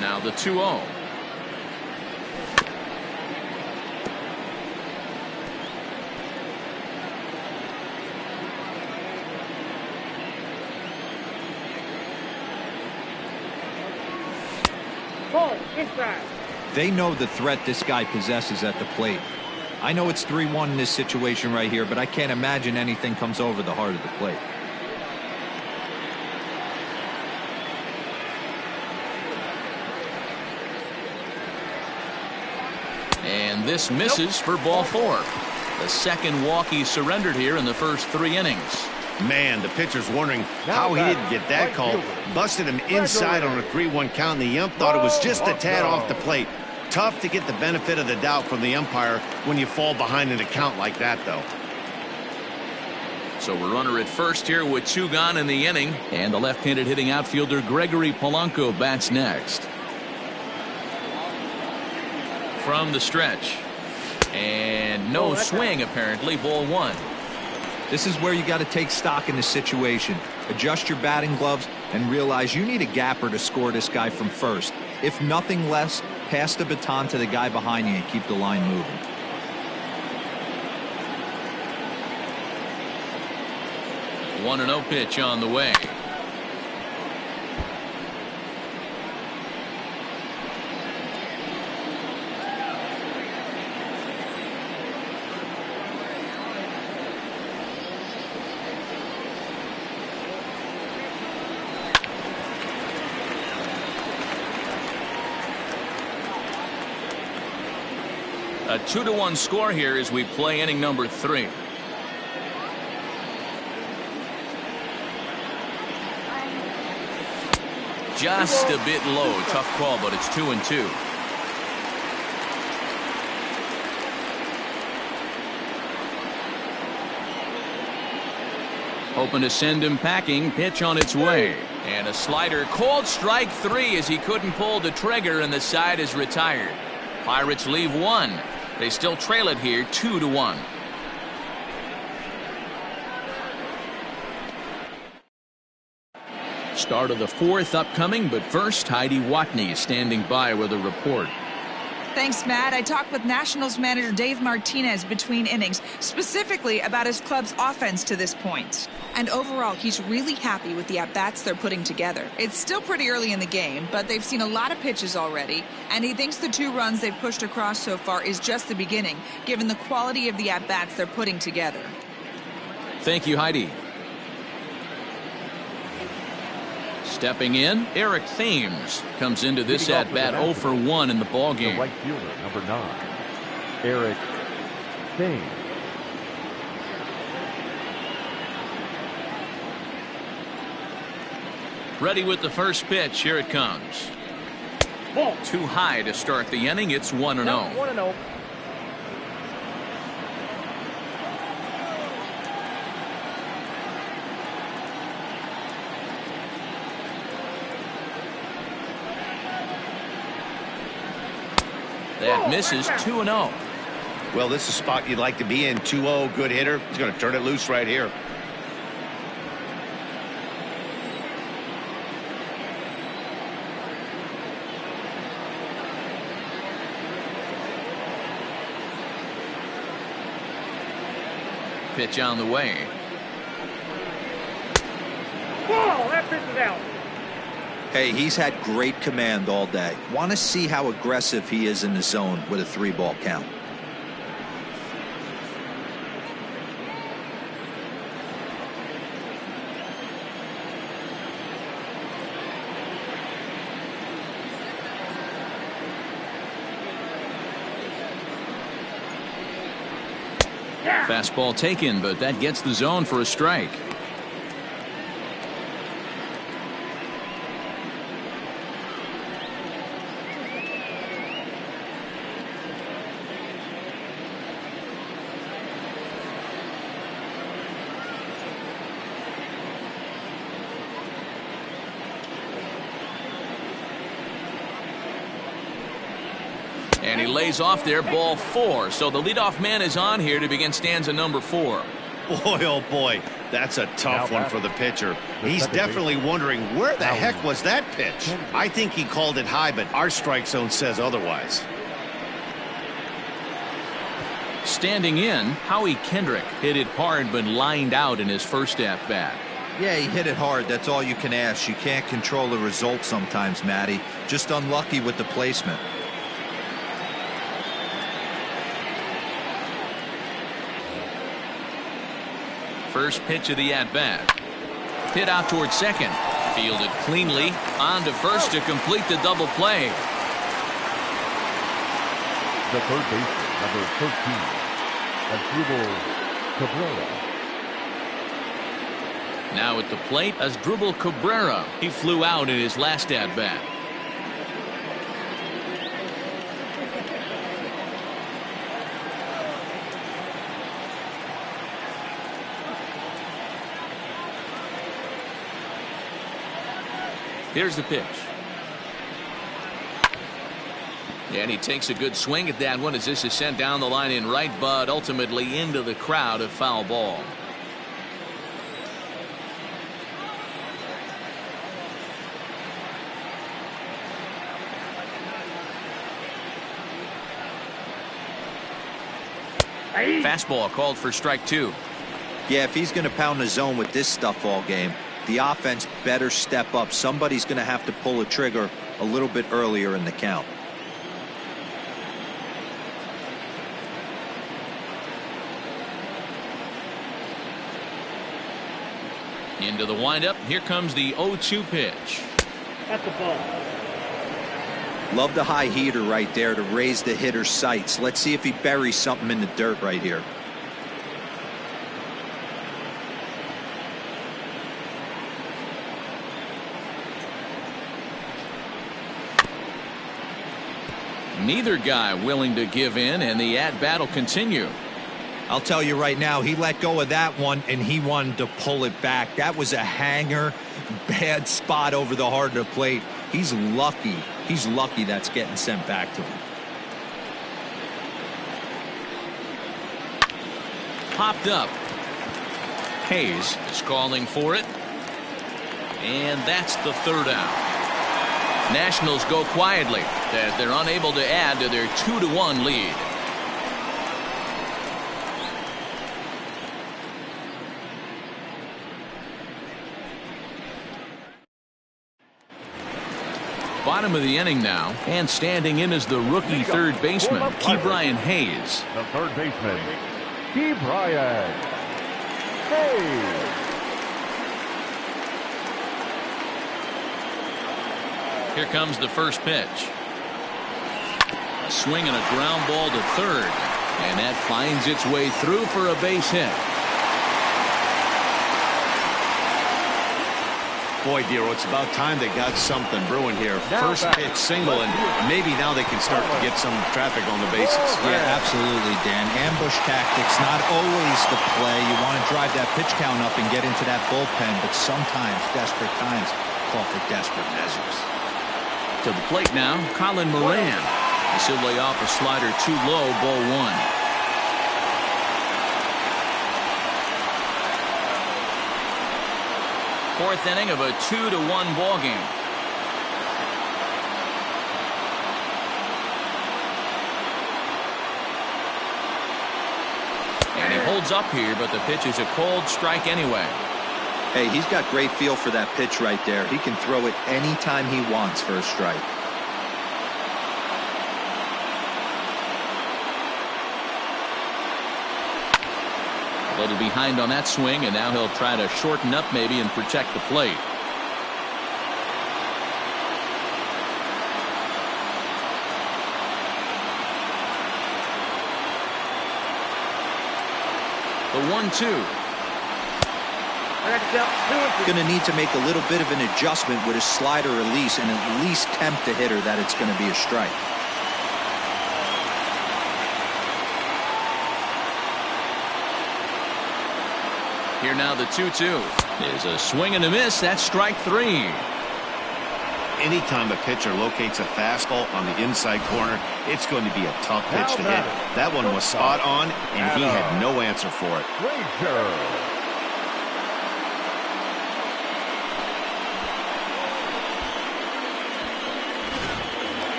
Now the 2-0.
Ball inside.
They know the threat this guy possesses at the plate. I know it's 3-1 in this situation right here, but I can't imagine anything comes over the heart of the plate.
And this misses for ball 4. The second walk he surrendered here in the first 3 innings.
Man, the pitcher's wondering how he didn't get that call. Busted him inside on a 3-1 count, and the ump thought it was just a tad off the plate. Tough to get the benefit of the doubt from the umpire when you fall behind in a count like that, though.
So we're runner at first here with 2 gone in the inning, and the left-handed hitting outfielder Gregory Polanco bats next. From the stretch, and no swing apparently. Ball 1.
This is where you got to take stock in the situation. Adjust your batting gloves and realize you need a gapper to score this guy from first. If nothing less, pass the baton to the guy behind you and keep the line moving.
One 1-0 pitch on the way. A 2-1 score here as we play inning number 3. Just a bit low. Tough call, but it's 2-2. Hoping to send him packing. Pitch on its way. And a slider called strike 3 as he couldn't pull the trigger, and the side is retired. Pirates leave 1. They still trail it here 2-1. Start of the 4th upcoming, but first Heidi Watney is standing by with a report.
Thanks, Matt. I talked with Nationals manager Dave Martinez between innings, specifically about his club's offense to this point. And overall, he's really happy with the at-bats they're putting together. It's still pretty early in the game, but they've seen a lot of pitches already, and he thinks the 2 runs they've pushed across so far is just the beginning, given the quality of the at-bats they're putting together.
Thank you, Heidi. Stepping in, Eric Thames comes into this at-bat 0 for 1 in the ballgame.
The right fielder, number 9, Eric Thames.
Ready with the first pitch. Here it comes.
Ball.
Too high to start the inning. It's 1-0.
1-0.
That misses. 2-0.
Well, this is a spot you'd like to be in. 2-0, good hitter. He's going to turn it loose right here.
Pitch on the way.
Ball. That pitch is out.
Hey, he's had great command all day. Want to see how aggressive he is in the zone with a 3-ball count.
Fastball taken, but that gets the zone for a strike. lays off there, ball 4. So the leadoff man is on here to begin stanza number 4.
Boy, oh boy, that's a tough one for the pitcher. He's definitely wondering, where the heck was that pitch? I think he called it high, but our strike zone says otherwise.
Standing in, Howie Kendrick hit it hard but lined out in his first at-bat.
Yeah, he hit it hard. That's all you can ask. You can't control the result sometimes, Matty. Just unlucky with the placement.
First pitch of the at-bat. Hit out towards second. Fielded cleanly. On to first to complete the double play.
The third baseman, number 13, Asdrubal Cabrera.
Now at the plate, Asdrubal Cabrera. He flew out in his last at-bat. Here's the pitch. And he takes a good swing at that one as this is sent down the line in right, but ultimately into the crowd, a foul ball. Fastball called for strike 2.
Yeah, if he's going to pound the zone with this stuff all game, the offense better step up. Somebody's going to have to pull a trigger a little bit earlier in the count.
Into the windup. Here comes the 0-2 pitch.
That's the ball.
Love the high heater right there to raise the hitter's sights. Let's see if he buries something in the dirt right here.
Neither guy willing to give in, and the at-bat will continue.
I'll tell you right now, he let go of that one and he wanted to pull it back. That was a hanger, bad spot over the heart of the plate. He's lucky. He's lucky that's getting sent back to him.
Popped up. Hayes is calling for it. And that's the third out. Nationals go quietly as they're unable to add to their 2-1 lead. Bottom of the inning now, and standing in is the rookie third baseman, Ke'Bryan Hayes.
The third baseman, Ke'Bryan Hayes.
Here comes the first pitch. A swing and a ground ball to third, and that finds its way through for a base hit.
Boy, Dero, it's about time they got something brewing here. First pitch single, and maybe now they can start to get some traffic on the bases.
Yeah, absolutely, Dan. Ambush tactics, not always the play. You want to drive that pitch count up and get into that bullpen, but sometimes desperate times call for desperate measures.
To the plate now, Colin Moran. This will lay off a slider too low, ball 1. Fourth inning of a 2-1 ball game. And he holds up here, but the pitch is a cold strike anyway.
Hey, he's got great feel for that pitch right there. He can throw it anytime he wants for a strike.
A little behind on that swing, and now he'll try to shorten up maybe and protect the plate. The 1-2.
Going to need to make a little bit of an adjustment with his slider release and at least tempt the hitter that it's going to be a strike. Here
now the 2-2. There's a swing and a miss. That's strike 3.
anytime a pitcher locates a fastball on the inside corner, it's going to be a tough pitch to hit. That one was spot on, and he had no answer for it.
Frazier.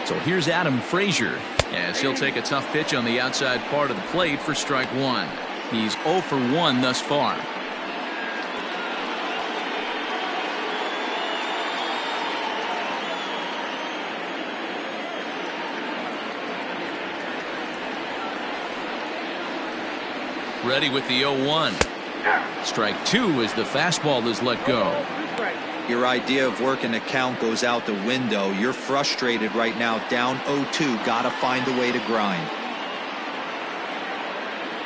So here's Adam Frazier as he'll take a tough pitch on the outside part of the plate for strike one. He's 0 for 1 thus far. Ready with the 0-1. Strike two as the fastball is let go.
Your idea of working the count goes out the window. You're frustrated right now, down 0-2. Got to find a way to grind.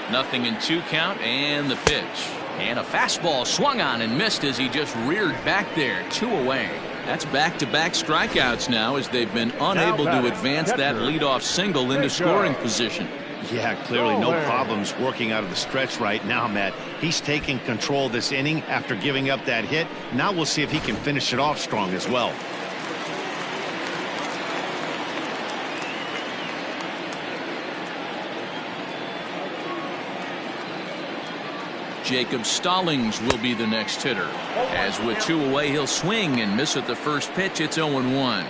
0-2 count, and the pitch. And a fastball swung on and missed as he just reared back there. 2 away. That's back-to-back strikeouts now as they've been unable to advance that leadoff single into scoring position.
Yeah, clearly no problems working out of the stretch right now, Matt. He's taking control of this inning after giving up that hit. Now we'll see if he can finish it off strong as well.
Jacob Stallings will be the next hitter. As with 2 away, he'll swing and miss at the first pitch. It's 0-1.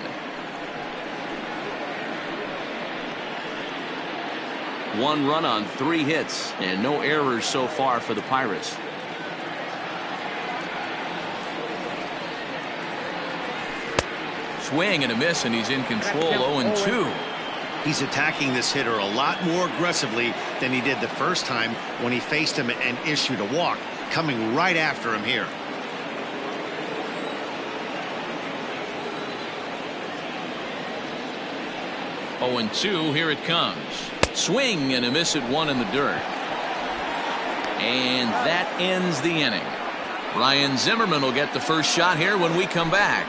One run on 3 hits and no errors so far for the Pirates. Swing and a miss, and he's in control. 0-2.
He's attacking this hitter a lot more aggressively than he did the first time when he faced him and issued a walk, coming right after him here.
Oh, 2, here it comes. Swing and a miss at 1 in the dirt. And that ends the inning. Ryan Zimmerman will get the first shot here when we come back.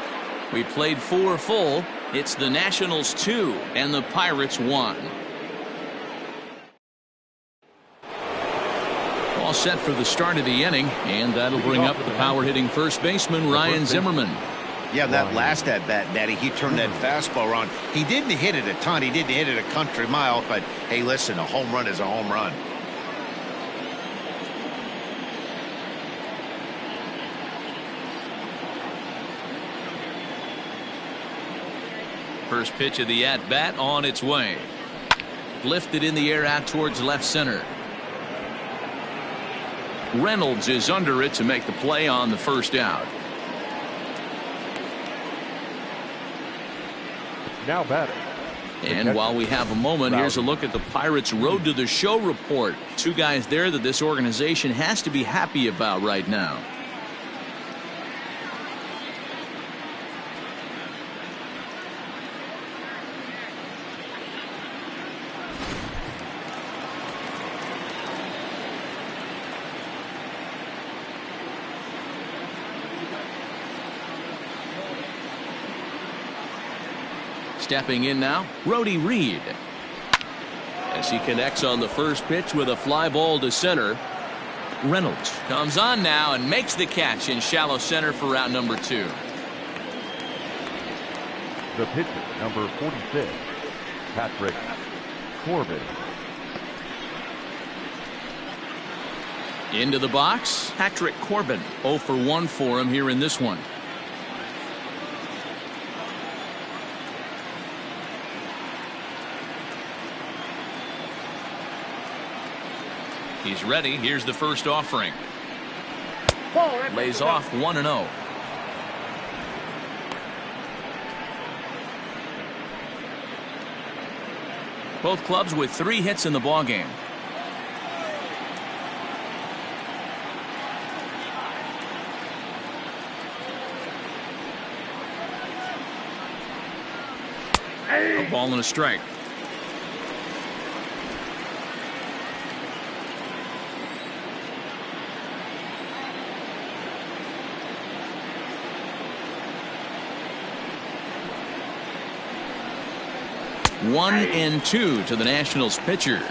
We played 4 full. It's the Nationals 2 and the Pirates 1. All set for the start of the inning, and that'll bring up the power hitting first baseman Ryan Zimmerman.
Yeah, that last at bat, Daddy, he turned that fastball around. He didn't hit it a ton. He didn't hit it a country mile, but hey, listen, a home run is a home run.
First pitch of the at-bat on its way. Lifted in the air out towards left center. Reynolds is under it to make the play on the first out.
Now batting.
And while we have a moment, here's a look at the Pirates' Road to the Show report. 2 guys there that this organization has to be happy about right now. Stepping in now, Rody Reed. As he connects on the first pitch with a fly ball to center. Reynolds comes on now and makes the catch in shallow center for route number 2.
The pitcher, number 46, Patrick Corbin.
Into the box, Patrick Corbin. 0 for 1 for him here in this one. He's ready. Here's the first offering. Lays off 1-0. Both clubs with 3 hits in the ballgame. A ball and a strike. One and 2 to the Nationals pitcher.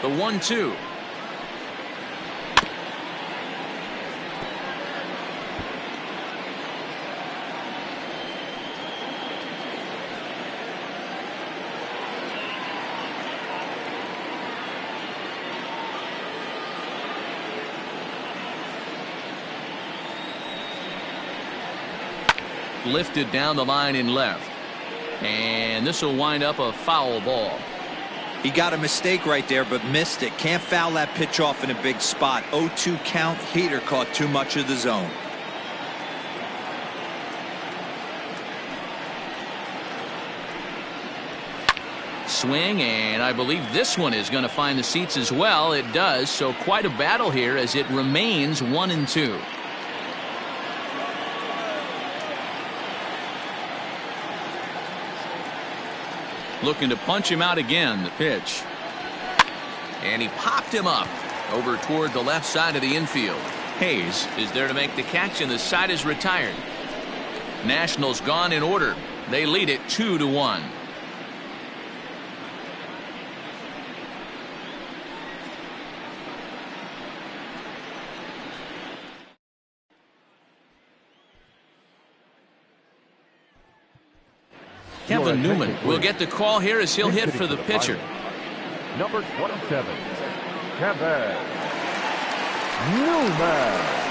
The 1-2. Lifted down the line in left. And this will wind up a foul ball.
He got a mistake right there, but missed it. Can't foul that pitch off in a big spot. 0-2 count. Heater caught too much of the zone.
Swing, and I believe this one is going to find the seats as well. It does, so quite a battle here as it remains 1-2. Looking to punch him out again. The pitch. And he popped him up over toward the left side of the infield. Hayes is there to make the catch, and the side is retired. Nationals gone in order. They lead it 2-1. Kevin Newman will get the call here as he'll hit for the pitcher.
Number 27, Kevin Newman.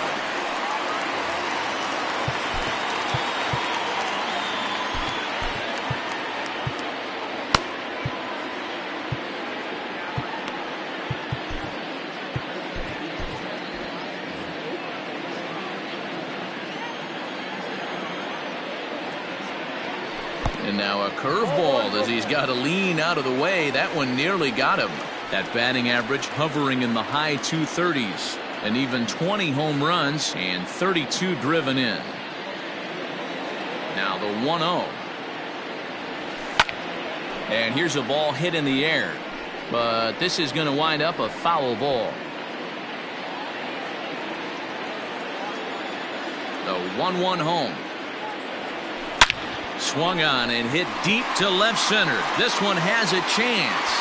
And now a curveball as he's got to lean out of the way. That one nearly got him. That batting average hovering in the high 230s. And even 20 home runs and 32 driven in. Now the 1-0. And here's a ball hit in the air. But this is going to wind up a foul ball. The 1-1 home. Swung on and hit deep to left center. This one has a chance.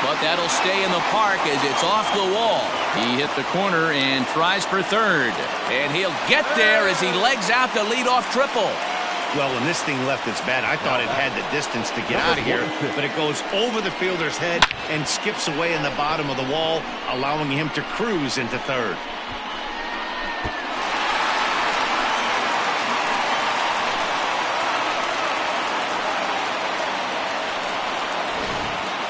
But that'll stay in the park as it's off the wall. He hit the corner and tries for third. And he'll get there as he legs out the leadoff triple.
Well, when this thing left its bat, I thought it had the distance to get out of here, but it goes over the fielder's head and skips away in the bottom of the wall, allowing him to cruise into third.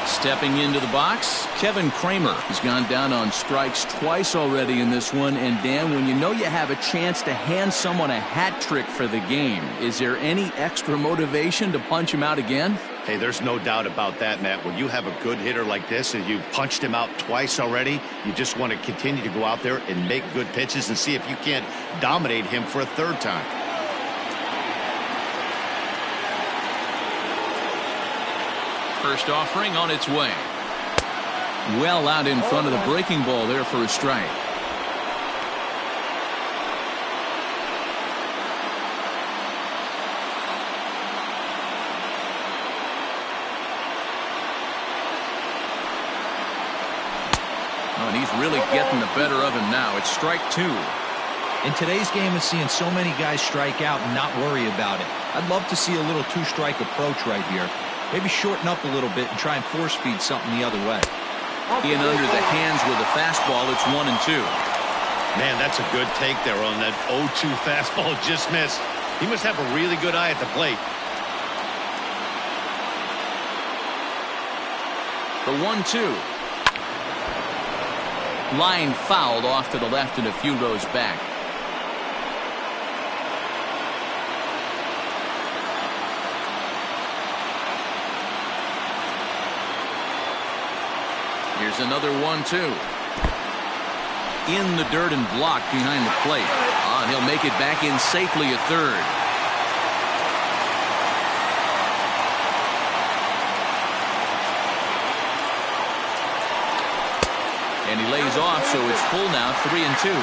Stepping into the box, Kevin Kramer has gone down on strikes twice already in this one. And Dan, when you know you have a chance to hand someone a hat trick for the game, is there any extra motivation to punch him out again?
Hey, there's no doubt about that, Matt. When you have a good hitter like this and you've punched him out twice already, you just want to continue to go out there and make good pitches and see if you can't dominate him for a third time.
First offering on its way. Well out in front of the breaking ball there for a strike. Oh, and he's really getting the better of him now. It's strike two.
In today's game of seeing so many guys strike out and not worry about it, I'd love to see a little two-strike approach right here. Maybe shorten up a little bit and try and force feed something the other way.
In under the hands with a fastball, it's 1-2.
Man, that's a good take there on that 0-2 fastball. Just missed. He must have a really good eye at the plate.
The 1-2. Line fouled off to the left and a few rows back. Here's another 1-2. In the dirt and blocked behind the plate. And he'll make it back in safely at third. And he lays off, so it's full now, 3-2.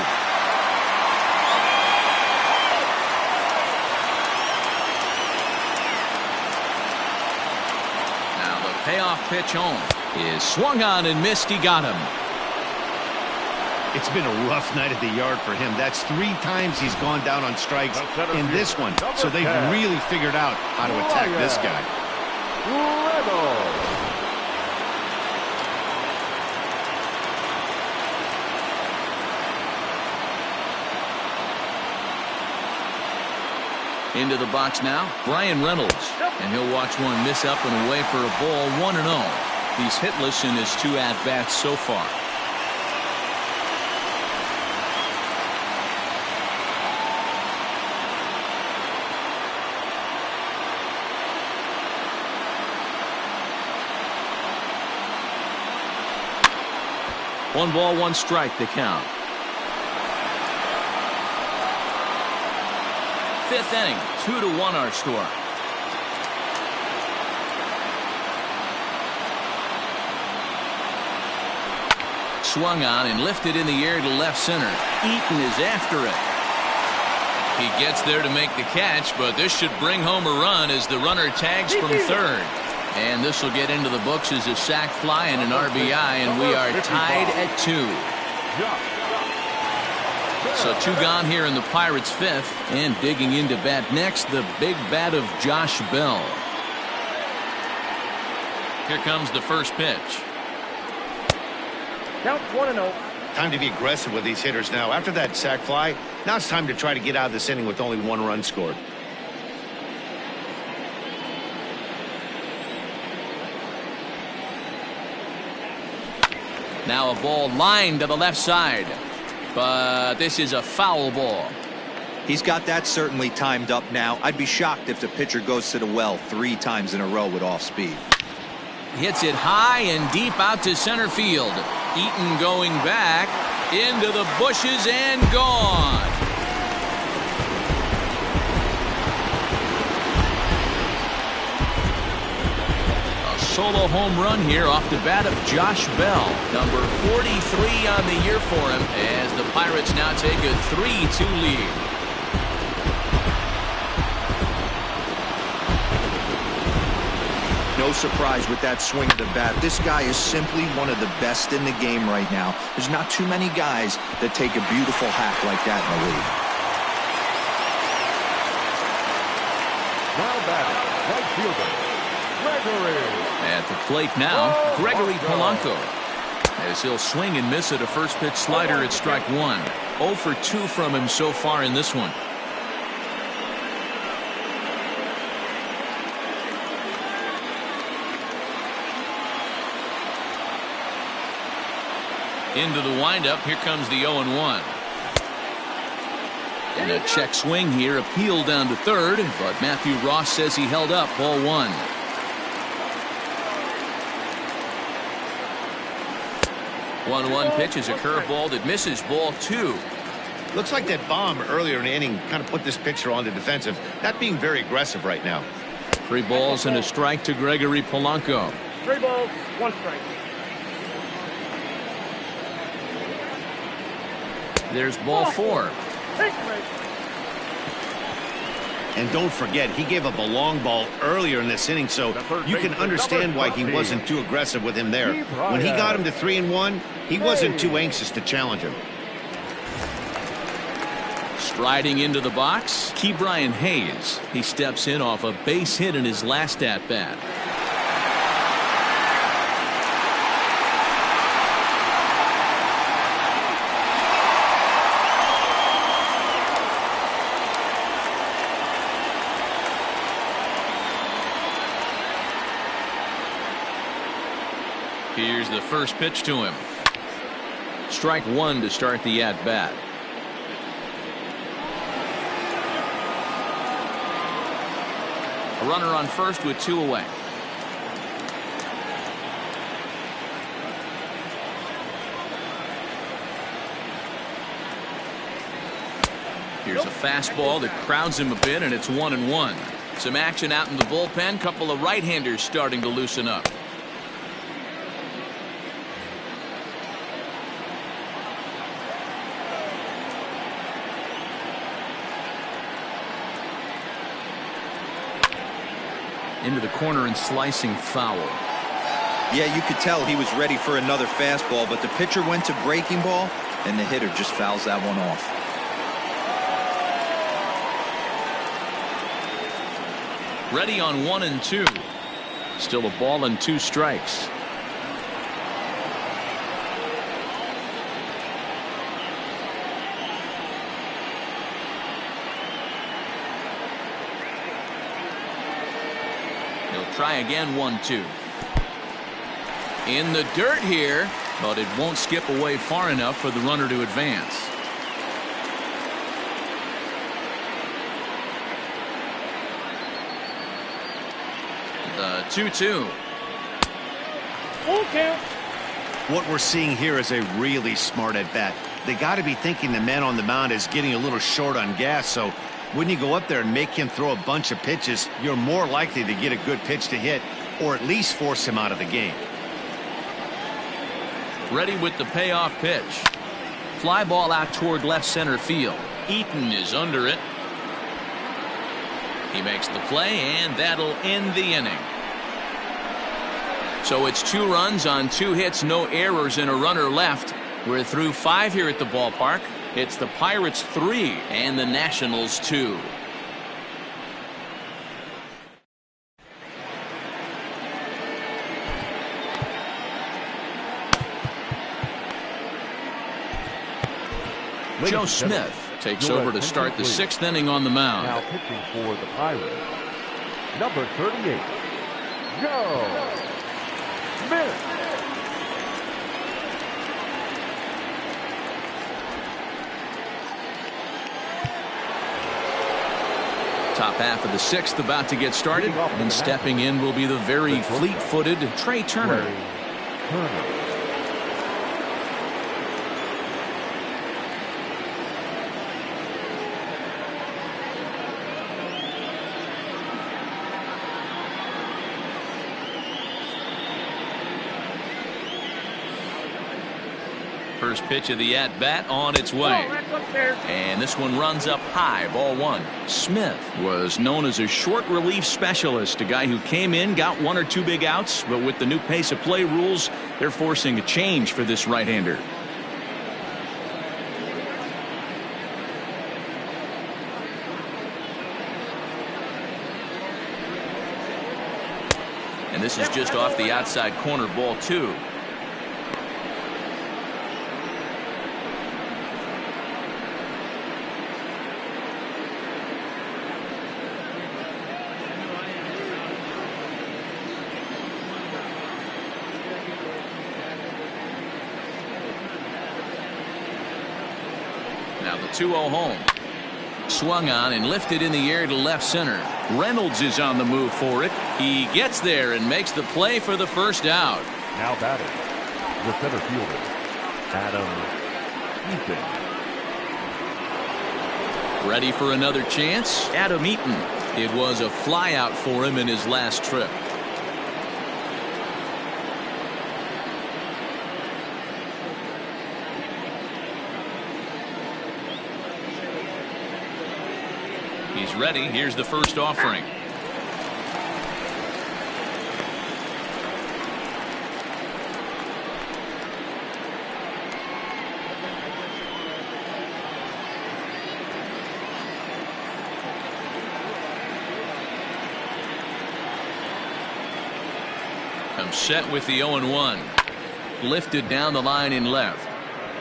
Now the payoff pitch home. is swung on and missed. He got him.
It's been a rough night at the yard for him. That's 3 times he's gone down on strikes in this one. So they've really figured out how to attack this guy.
Into the box now, Brian Reynolds. And he'll watch one miss up and away for a ball, 1-0. He's hitless in his 2 at-bats so far. One ball, 1 strike to count. 5th inning, 2-1 our score. Swung on and lifted in the air to left center. Eaton is after it. He gets there to make the catch, but this should bring home a run as the runner tags from third. And this will get into the books as a sac fly and an RBI, and we are tied at 2. So 2 gone here in the Pirates' 5th, and digging into bat next, the big bat of Josh Bell. Here comes the first pitch.
Count 1-0.
Time to be aggressive with these hitters now. After that sac fly, now it's time to try to get out of this inning with only 1 run scored.
Now a ball lined to the left side. But this is a foul ball.
He's got that certainly timed up now. I'd be shocked if the pitcher goes to the well 3 times in a row with off speed.
Hits it high and deep out to center field. Eaton going back into the bushes and gone. A solo home run here off the bat of Josh Bell. Number 43 on the year for him as the Pirates now take a 3-2 lead.
No surprise with that swing of the bat. This guy is simply one of the best in the game right now. There's not too many guys that take a beautiful hack like that in the league.
Now batting, right fielder, Gregory.
At the plate now, Gregory Polanco. As he'll swing and miss at a first pitch slider at strike 1. 0 for 2 from him so far in this one. Into the windup. Here comes the 0-1. And a check swing here. Appeal down to third. But Matthew Ross says he held up. Ball 1. One pitch is a curveball that misses. Ball 2.
Looks like that bomb earlier in the inning kind of put this pitcher on the defensive. Not being very aggressive right now.
3 balls and a strike to Gregory Polanco.
3 balls, 1 strike.
There's ball 4.
And don't forget, he gave up a long ball earlier in this inning, so you can understand why he wasn't too aggressive with him there. When he got him to 3-1, he wasn't too anxious to challenge him.
Striding into the box, Ke'Bryan Hayes. He steps in off a base hit in his last at-bat. Here's the first pitch to him. Strike 1 to start the at-bat. A runner on first with 2 away. Here's a fastball that crowds him a bit, and it's 1-1. Some action out in the bullpen. Couple of right-handers starting to loosen up. Into the corner and slicing foul.
Yeah, you could tell he was ready for another fastball, but the pitcher went to breaking ball, and the hitter just fouls that one off.
Ready on 1-2. Still a ball and 2 strikes. He'll try again. 1-2. In the dirt here, but it won't skip away far enough for the runner to advance. The 2-2.
Full count.
What we're seeing here is a really smart at bat. They got to be thinking the man on the mound is getting a little short on gas, so when you go up there and make him throw a bunch of pitches, you're more likely to get a good pitch to hit, or at least force him out of the game.
Ready with the payoff pitch. Fly ball out toward left center field. Eaton is under it. He makes the play, and that'll end the inning. So it's 2 runs on 2 hits, no errors, and a runner left. We're through 5 here at the ballpark. It's the Pirates 3 and the Nationals 2. Joe Smith takes over to start the 6th inning on the mound.
Now pitching for the Pirates, number 38, Joe Smith.
Top half of the 6th about to get started, and stepping in will be the very fleet-footed Trey Turner. First pitch of the at-bat on its way. And this one runs up high, ball 1. Smith was known as a short relief specialist, a guy who came in, got 1 or 2 big outs, but with the new pace of play rules, they're forcing a change for this right-hander. And this is just off the outside corner, ball 2. Now the 2-0 home. Swung on and lifted in the air to left center. Reynolds is on the move for it. He gets there and makes the play for the first out.
Now batting, the center fielder, Adam Eaton.
Ready for another chance? Adam Eaton. It was a fly out for him in his last trip. He's ready. Here's the first offering. Comes set with the 0-1. Lifted down the line in left.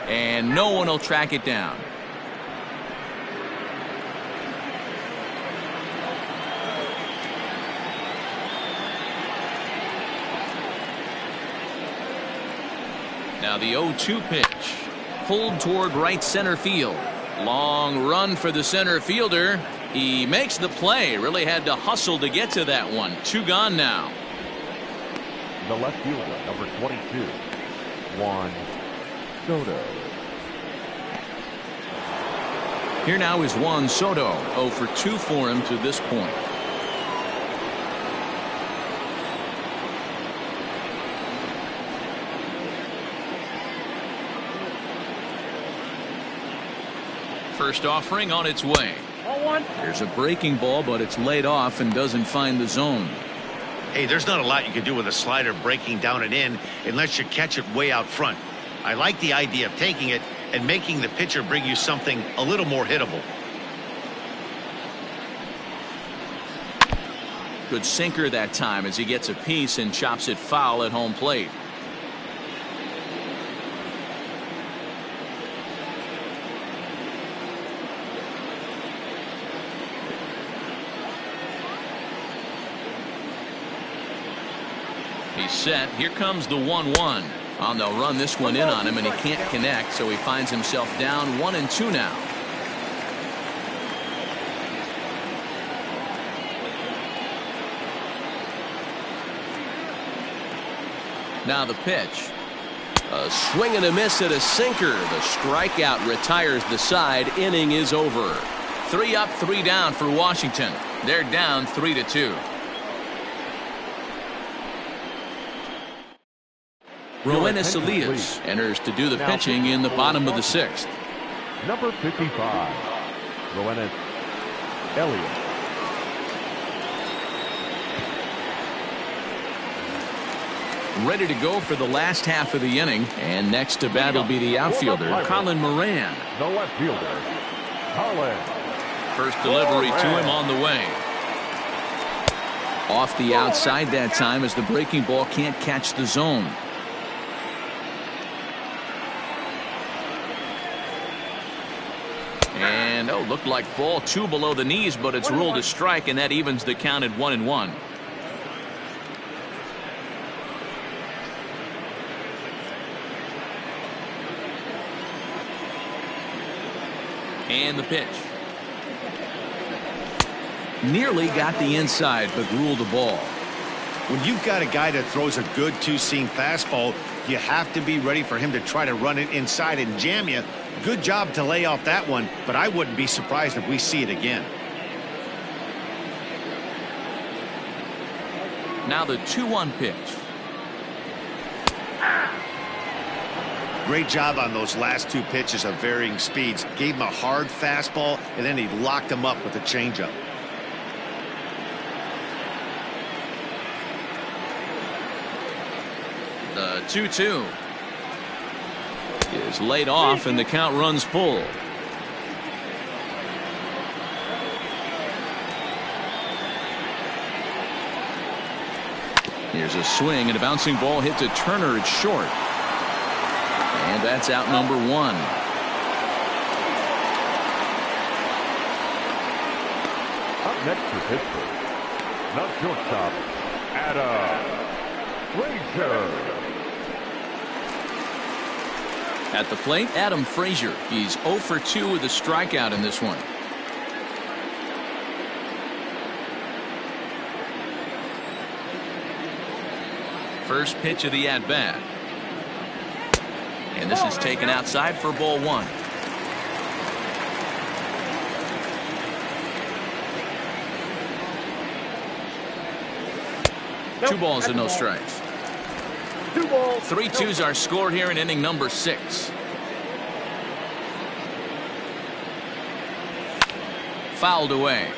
And no one will track it down. Now the 0-2 pitch. Pulled toward right center field. Long run for the center fielder. He makes the play. Really had to hustle to get to that one. 2 gone now.
The left fielder, number 22, Juan Soto.
Here now is Juan Soto. 0 for 2 for him to this point. First offering on its way. There's a breaking ball, but it's laid off and doesn't find the zone.
Hey, there's not a lot you can do with a slider breaking down and in unless you catch it way out front. I like the idea of taking it and making the pitcher bring you something a little more hittable.
Good sinker that time as he gets a piece and chops it foul at home plate. He's set. Here comes the 1-1. They'll run this one in on him, and he can't connect, so he finds himself down 1-2 now. Now the pitch. A swing and a miss at a sinker. The strikeout retires the side. Inning is over. 3 up, 3 down for Washington. They're down 3-2. Roenis Elias enters to do the pitching in the bottom of the 6th.
Number 55, Roenis Elias.
Ready to go for the last half of the inning, and next to bat will be the outfielder, Colin Moran.
The left fielder, Colin.
First delivery to him on the way. Off the outside that time as the breaking ball can't catch the zone. And looked like ball 2 below the knees, but it's ruled a strike, and that evens the count at 1-1. And the pitch. Nearly got the inside, but ruled a ball.
When you've got a guy that throws a good two-seam fastball, you have to be ready for him to try to run it inside and jam you. Good job to lay off that one, but I wouldn't be surprised if we see it again.
Now the 2-1 pitch.
Great job on those last 2 pitches of varying speeds. Gave him a hard fastball, and then he locked him up with a changeup.
The 2-2 is laid off, and the count runs full. Here's a swing, and a bouncing ball hit to Turner. It's short. And that's out number 1.
Up next for Pittsburgh, the shortstop, Adam Frazier.
At the plate, Adam Frazier. He's 0 for 2 with a strikeout in this one. First pitch of the at-bat. And this is taken outside for ball 1. Two balls and no strikes.
2 balls.
3-2s are scored here in inning number 6. Fouled away.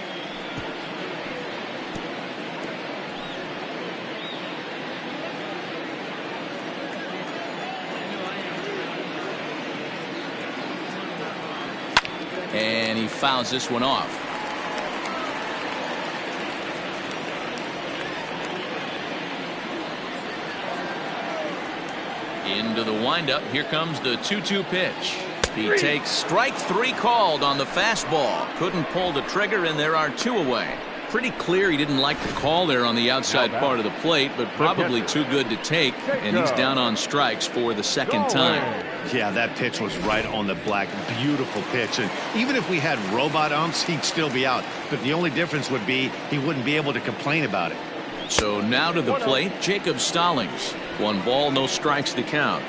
And he fouls this one off. Into the windup. Here comes the 2-2 pitch. He takes strike 3 called on the fastball. Couldn't pull the trigger, and there are 2 away. Pretty clear he didn't like the call there on the outside part of the plate, but probably too good to take, and he's down on strikes for the second time.
Yeah, that pitch was right on the black. Beautiful pitch. And even if we had robot umps, he'd still be out. But the only difference would be he wouldn't be able to complain about it.
So now to the plate, Jacob Stallings. 1 ball, no strikes to count.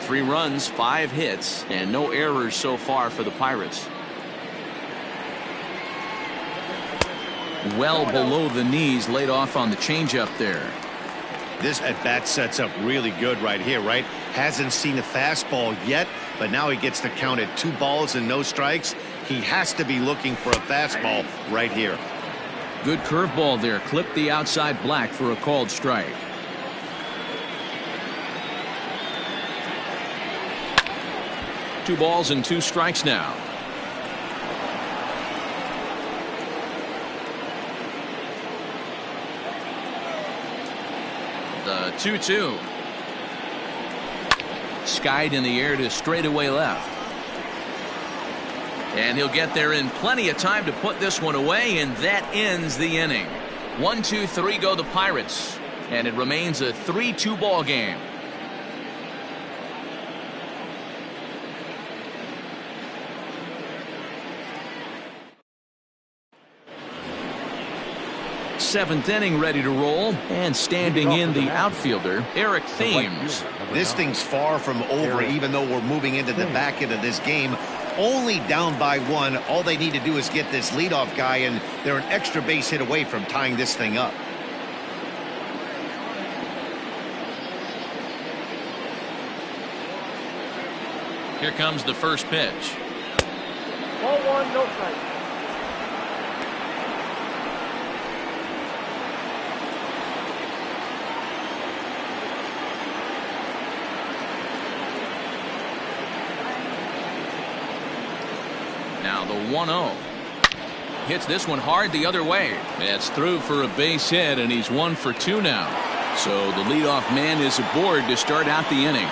3 runs, 5 hits, and no errors so far for the Pirates. Well below the knees, laid off on the changeup there.
This at-bat sets up really good right here, right? Hasn't seen a fastball yet, but now he gets to count at 2 balls and no strikes. He has to be looking for a fastball right here.
Good curveball there. Clipped the outside black for a called strike. Two balls and two strikes now. The 2-2. Skied in the air to straightaway left. And he'll get there in plenty of time to put this one away, and that ends the inning. 1-2-3 go the Pirates, and it remains a 3-2 ball game. Seventh inning ready to roll, and standing in the outfielder, Eric Thames.
This thing's far from over, even though we're moving into the back end of this game. Only down by one. All they need to do is get this leadoff guy, and they're an extra base hit away from tying this thing up.
Here comes the first pitch.
Ball one, no strike.
Now the 1-0. Hits this one hard the other way. That's through for a base hit, and he's 1 for 2 now. So the leadoff man is aboard to start out the inning.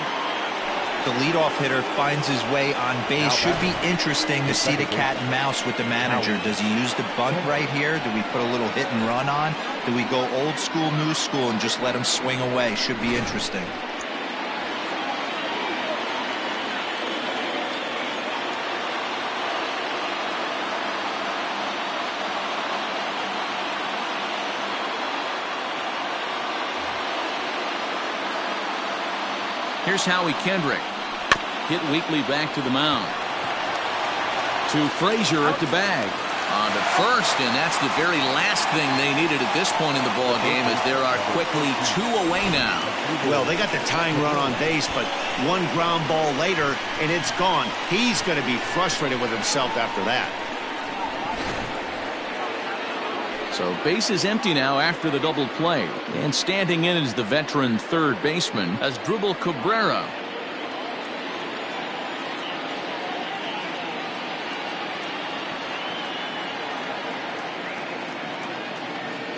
The leadoff hitter finds his way on base. Should be interesting to see the cat and mouse with the manager. Does he use the bunt right here? Do we put a little hit and run on? Do we go old school, new school, and just let him swing away? Should be interesting.
Here's Howie Kendrick. Hit weakly back to the mound. To Frazier at the bag. On to first, and that's the very last thing they needed at this point in the ball game, as there are quickly 2 away now.
Well, they got the tying run on base, but one ground ball later, and it's gone. He's going to be frustrated with himself after that.
So base is empty now after the double play, and standing in is the veteran third baseman, Asdrubal Cabrera.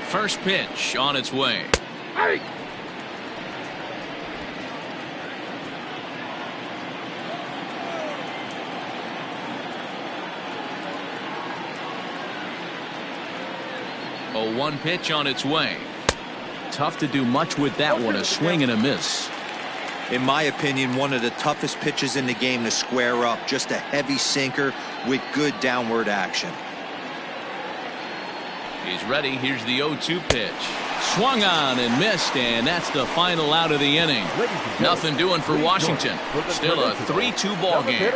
First pitch on its way.
Hey!
A 1 pitch on its way. Tough to do much with that one. A swing and a miss.
In my opinion, one of the toughest pitches in the game to square up. Just a heavy sinker with good downward action.
He's ready. Here's the 0-2 pitch. Swung on and missed, and that's the final out of the inning. Nothing doing for Washington. Still a 3-2 ball game.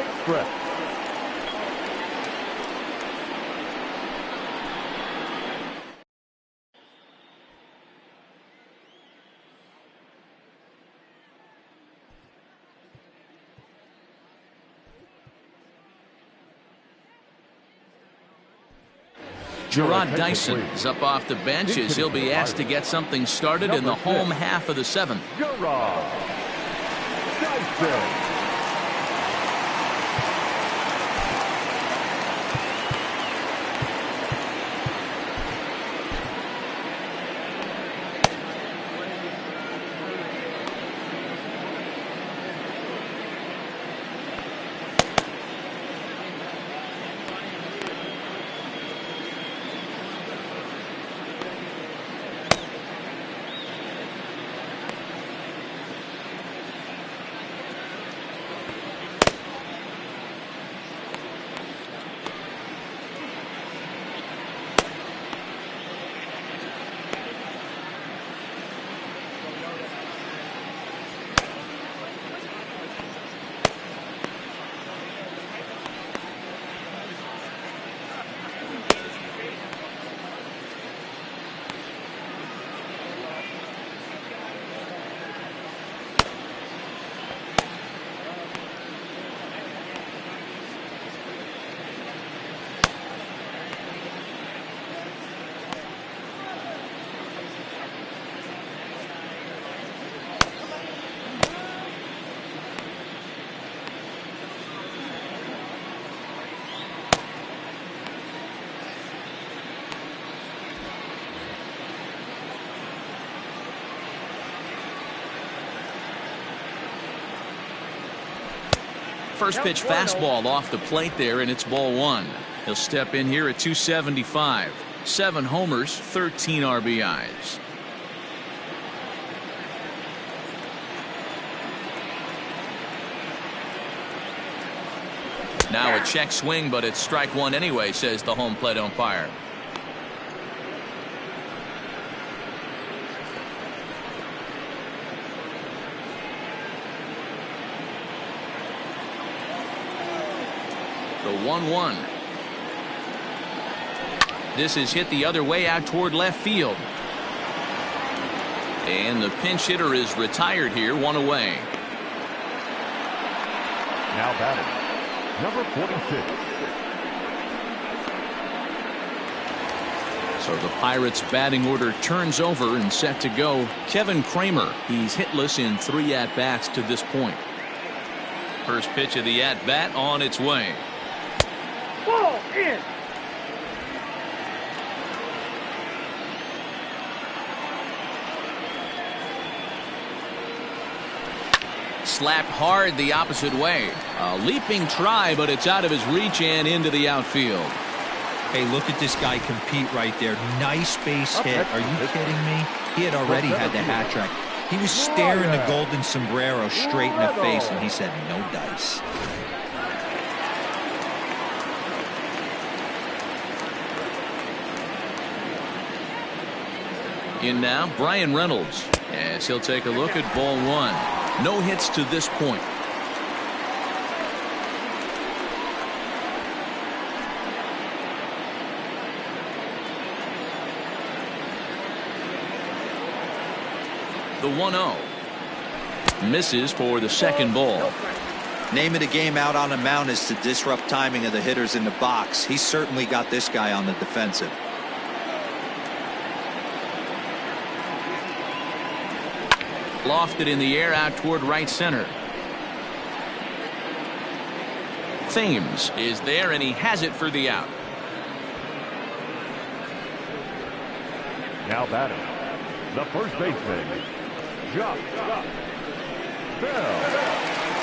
Gerard Dyson is up off the bench as he'll be asked to get something started in the home half of the 7th.
Gerard Dyson.
First pitch fastball off the plate there, and it's ball one. He'll step in here at 275. 7 homers, 13 RBIs. Now a check swing, but it's strike one anyway, says the home plate umpire. The 1-1. This is hit the other way out toward left field. And the pinch hitter is retired here, 1 away.
Now batting, number 46.
So the Pirates batting order turns over and set to go. Kevin Kramer, he's hitless in 3 at-bats to this point. First pitch of the at-bat on its way.
Ball in.
Slapped hard the opposite way. A leaping try, but it's out of his reach and into the outfield.
Hey, look at this guy compete right there. Nice base hit. Are you kidding me? He had already had the hat trick. He was staring the golden sombrero straight in the face, and he said, no dice.
In now, Brian Reynolds, as he'll take a look at ball one. No hits to this point. The 1-0. Misses for the second ball.
Name of the game out on the mound is to disrupt timing of the hitters in the box. He certainly got this guy on the defensive.
Lofted in the air out toward right center. Thames is there, and he has it for the out.
Now batting, the first baseman, Josh Bell.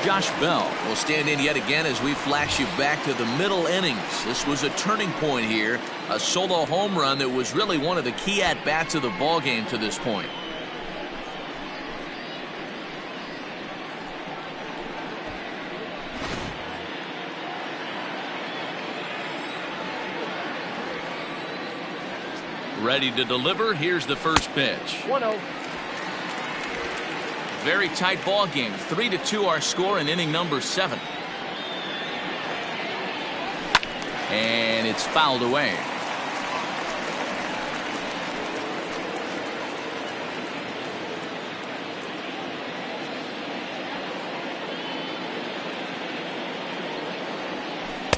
Josh Bell will stand in yet again as we flash you back to the middle innings. This was a turning point here. A solo home run that was really one of the key at-bats of the ballgame to this point. Ready to deliver. Here's the first pitch.
1-0.
Very tight ball game. 3-2 our score in inning number 7. And it's fouled away.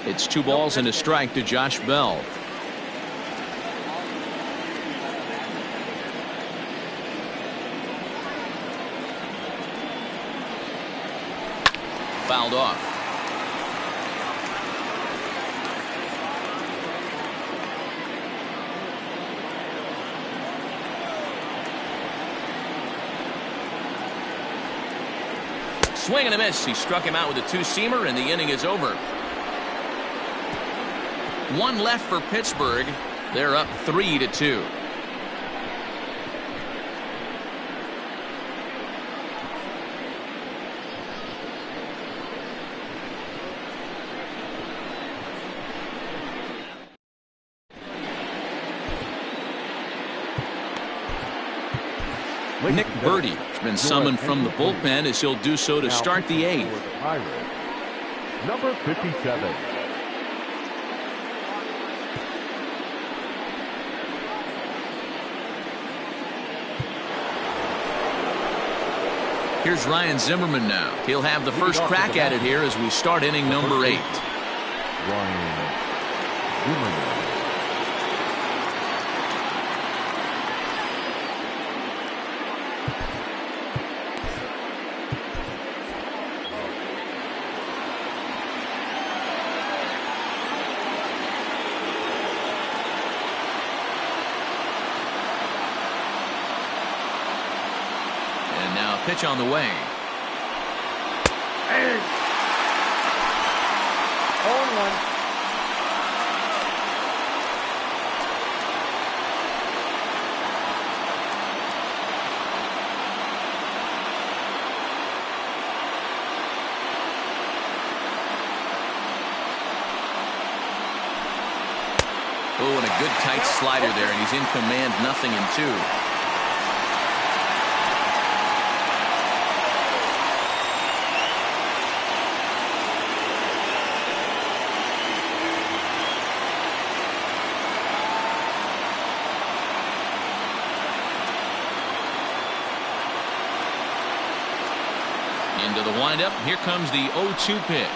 It's 2 balls and a strike to Josh Bell. Fouled off. Swing and a miss. He struck him out with a 2-seamer, and the inning is over. 1 left for Pittsburgh. They're up 3-2. Nick Birdie has been summoned from the bullpen as he'll do so to start the 8th.
Number 57.
Here's Ryan Zimmerman now. He'll have the first crack at it here as we start inning number 8.
Ryan Zimmerman.
Pitch on the way.
0-1.
Oh, and a good tight slider there, and he's in command, 0-2. Into the windup. Here comes the 0-2 pitch.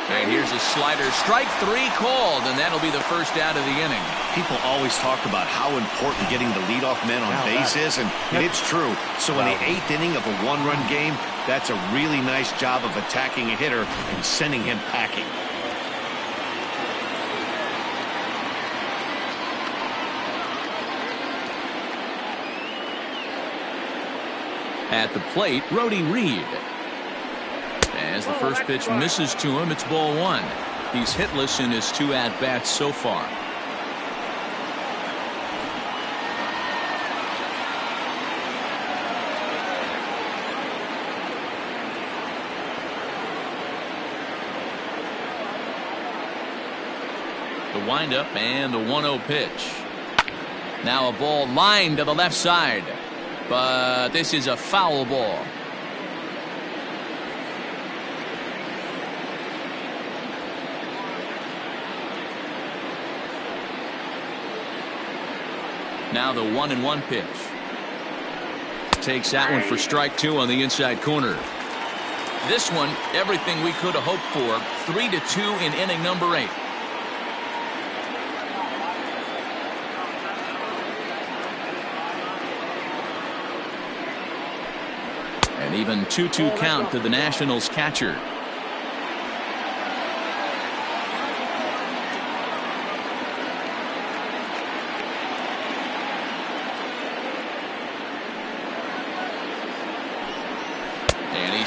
And here's a slider. Strike 3 called, and that'll be the first out of the inning.
People always talk about how important getting the leadoff man on base is, and it's true. So in the 8th inning of a one-run game, that's a really nice job of attacking a hitter and sending him packing.
At the plate, Brody Reed. As the first pitch misses to him, it's ball 1. He's hitless in his 2 at-bats so far. The windup and the 1-0 pitch. Now a ball lined to the left side, but this is a foul ball. Now the 1-1 pitch. Takes that one for strike 2 on the inside corner. This one, everything we could have hoped for. 3-2 in inning number 8. An even 2-2 count to the Nationals catcher.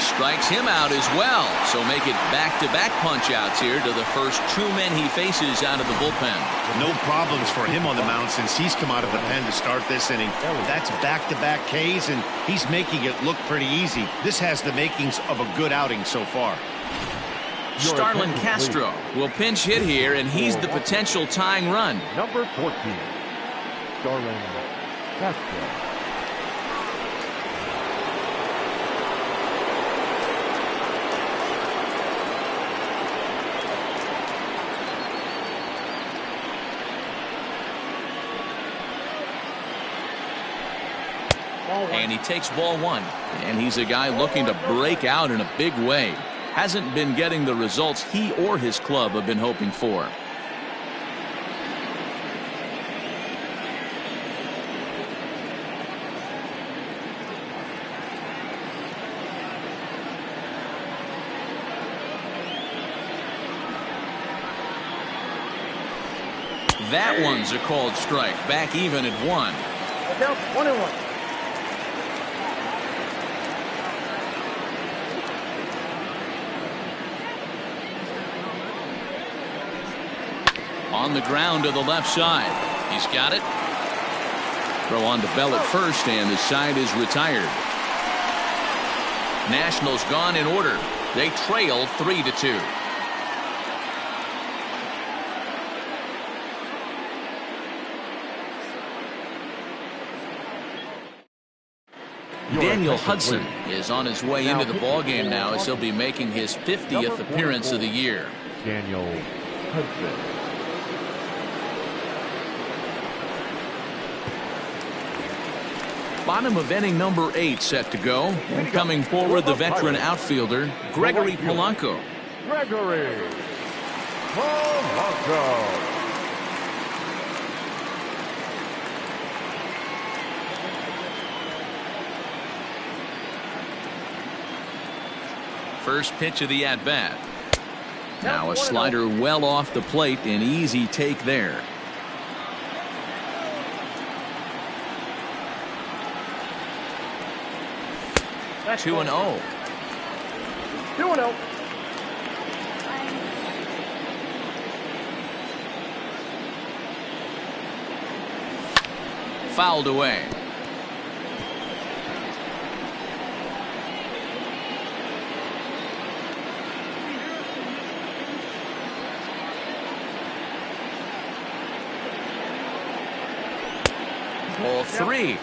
Strikes him out as well. So make it back-to-back punch-outs here to the first 2 men he faces out of the bullpen.
No problems for him on the mound since he's come out of the pen to start this inning. That's back-to-back Ks, and he's making it look pretty easy. This has the makings of a good outing so far.
Starlin Castro will pinch hit here, and he's the potential tying run.
Number 14, Starlin Castro.
And he takes ball 1. And he's a guy looking to break out in a big way. Hasn't been getting the results he or his club have been hoping for. That one's a called strike. Back even at 1.
Now 1-1.
On the ground to the left side. He's got it. Throw on to Bell at first, and the side is retired. Nationals gone in order. They trail 3-2. Daniel Hudson is on his way into the ballgame now as he'll be making his 50th appearance of the year.
Daniel Hudson.
Bottom of inning number 8 set to go. And coming forward, the veteran outfielder, Gregory Polanco.
Gregory Polanco.
First pitch of the at-bat. Now a slider well off the plate. An easy take there. 2-0.
2-0.
Fouled away. Ball 3.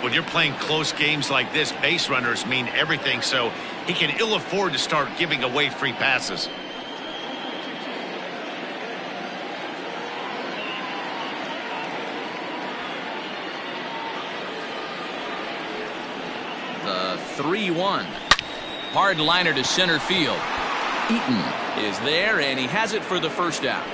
When you're playing close games like this, base runners mean everything, so he can ill afford to start giving away free passes.
The 3-1. Hard liner to center field. Eaton is there, and he has it for the first out.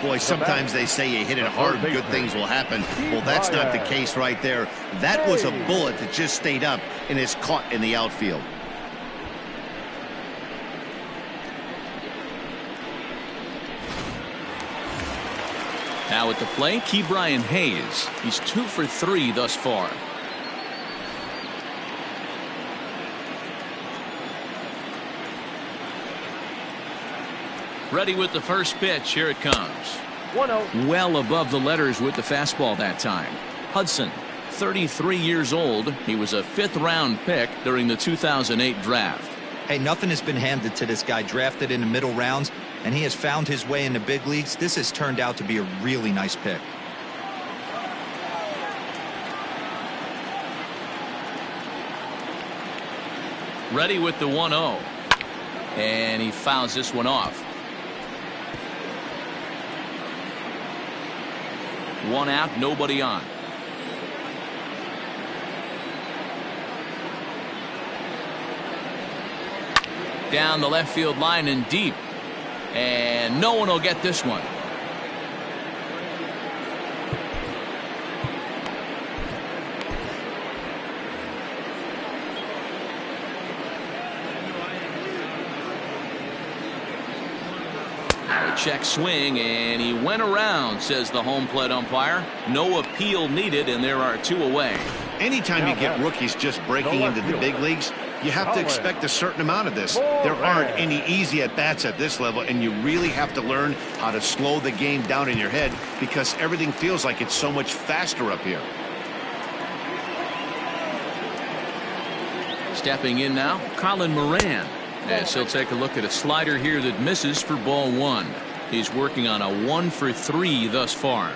Boy, sometimes they say you hit it hard, good things will happen. Well, that's not the case right there. That was a bullet that just stayed up and is caught in the outfield.
Now at the plate, Ke'Bryan Hayes. He's 2 for 3 thus far. Ready with the first pitch. Here it comes.
1-0.
Well above the letters with the fastball that time. Hudson, 33 years old. He was a 5th-round pick during the 2008 draft.
Hey, nothing has been handed to this guy. Drafted in the middle rounds, and he has found his way in the big leagues. This has turned out to be a really nice pick.
Ready with the 1-0. And he fouls this one off. 1 out, nobody on. Down the left field line and deep. And no one will get this one. Check swing, and he went around, says the home plate umpire. No appeal needed, and there are 2 away.
Anytime you get rookies just breaking into the big leagues, you have to expect a certain amount of this. There aren't any easy at-bats at this level, and you really have to learn how to slow the game down in your head because everything feels like it's so much faster up here.
Stepping in now, Colin Moran, as he'll take a look at a slider here that misses for ball 1. He's working on a 1 for 3 thus far.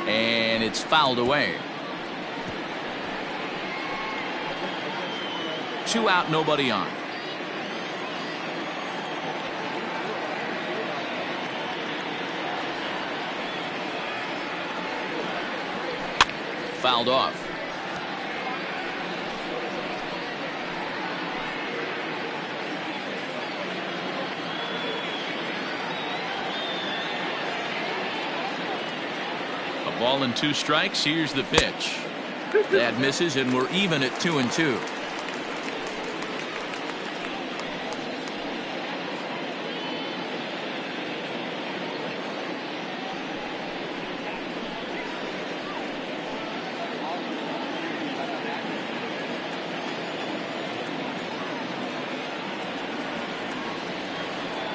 And it's fouled away. 2 out, nobody on. Fouled off. A ball and 2 strikes. Here's the pitch. That misses, and we're even at 2-2.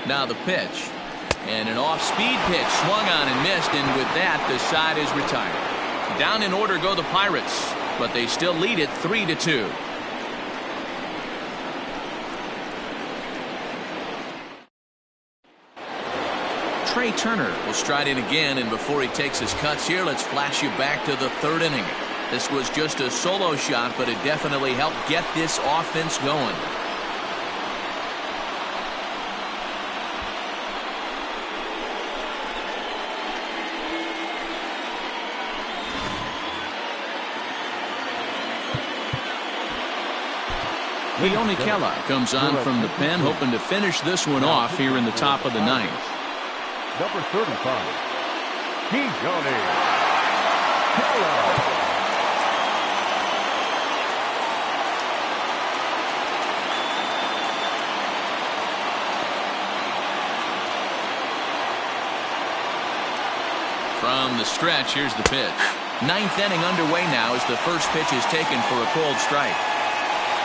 Now the pitch, and an off-speed pitch swung on and missed, and with that the side is retired. Down in order go the Pirates, but they still lead it 3-2. Trey Turner will stride in again, and before he takes his cuts here, let's flash you back to the 3rd inning. This was just a solo shot, but it definitely helped get this offense going. Keone Kela comes on from the pen, hoping to finish this one off here in the top of the ninth.
Number 35, Keone Kela.
From the stretch, here's the pitch. Ninth inning underway now as the first pitch is taken for a called strike.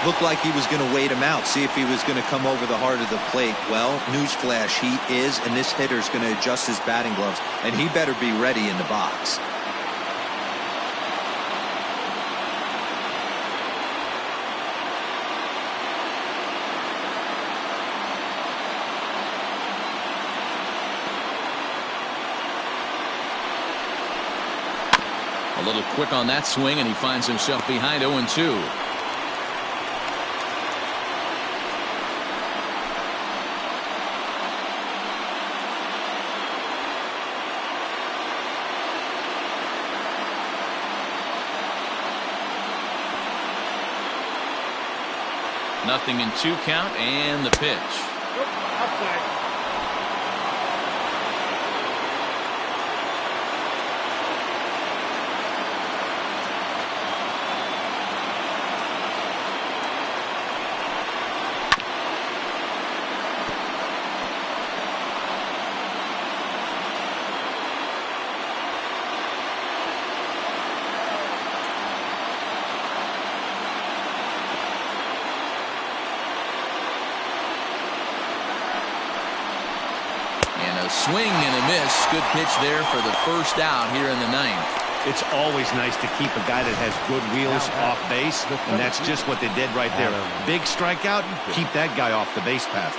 Looked like he was going to wait him out, see if he was going to come over the heart of the plate. Well, newsflash, he is, and this hitter's going to adjust his batting gloves, and he better be ready in the box.
A little quick on that swing, and he finds himself behind 0-2. Nothing in 2 count, and the pitch.
Outside.
Swing and a miss. Good pitch there for the first out here in the ninth.
It's always nice to keep a guy that has good wheels off base, and that's just what they did right there. Big strikeout, keep that guy off the base path.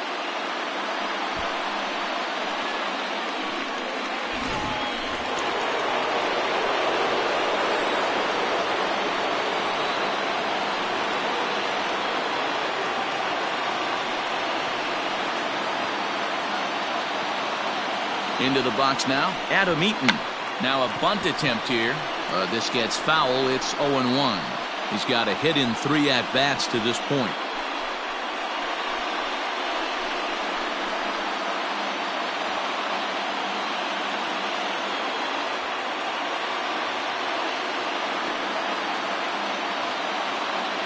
Into the box now, Adam Eaton. Now a bunt attempt here. This gets foul. It's 0-1. He's got a hit in 3 at-bats to this point.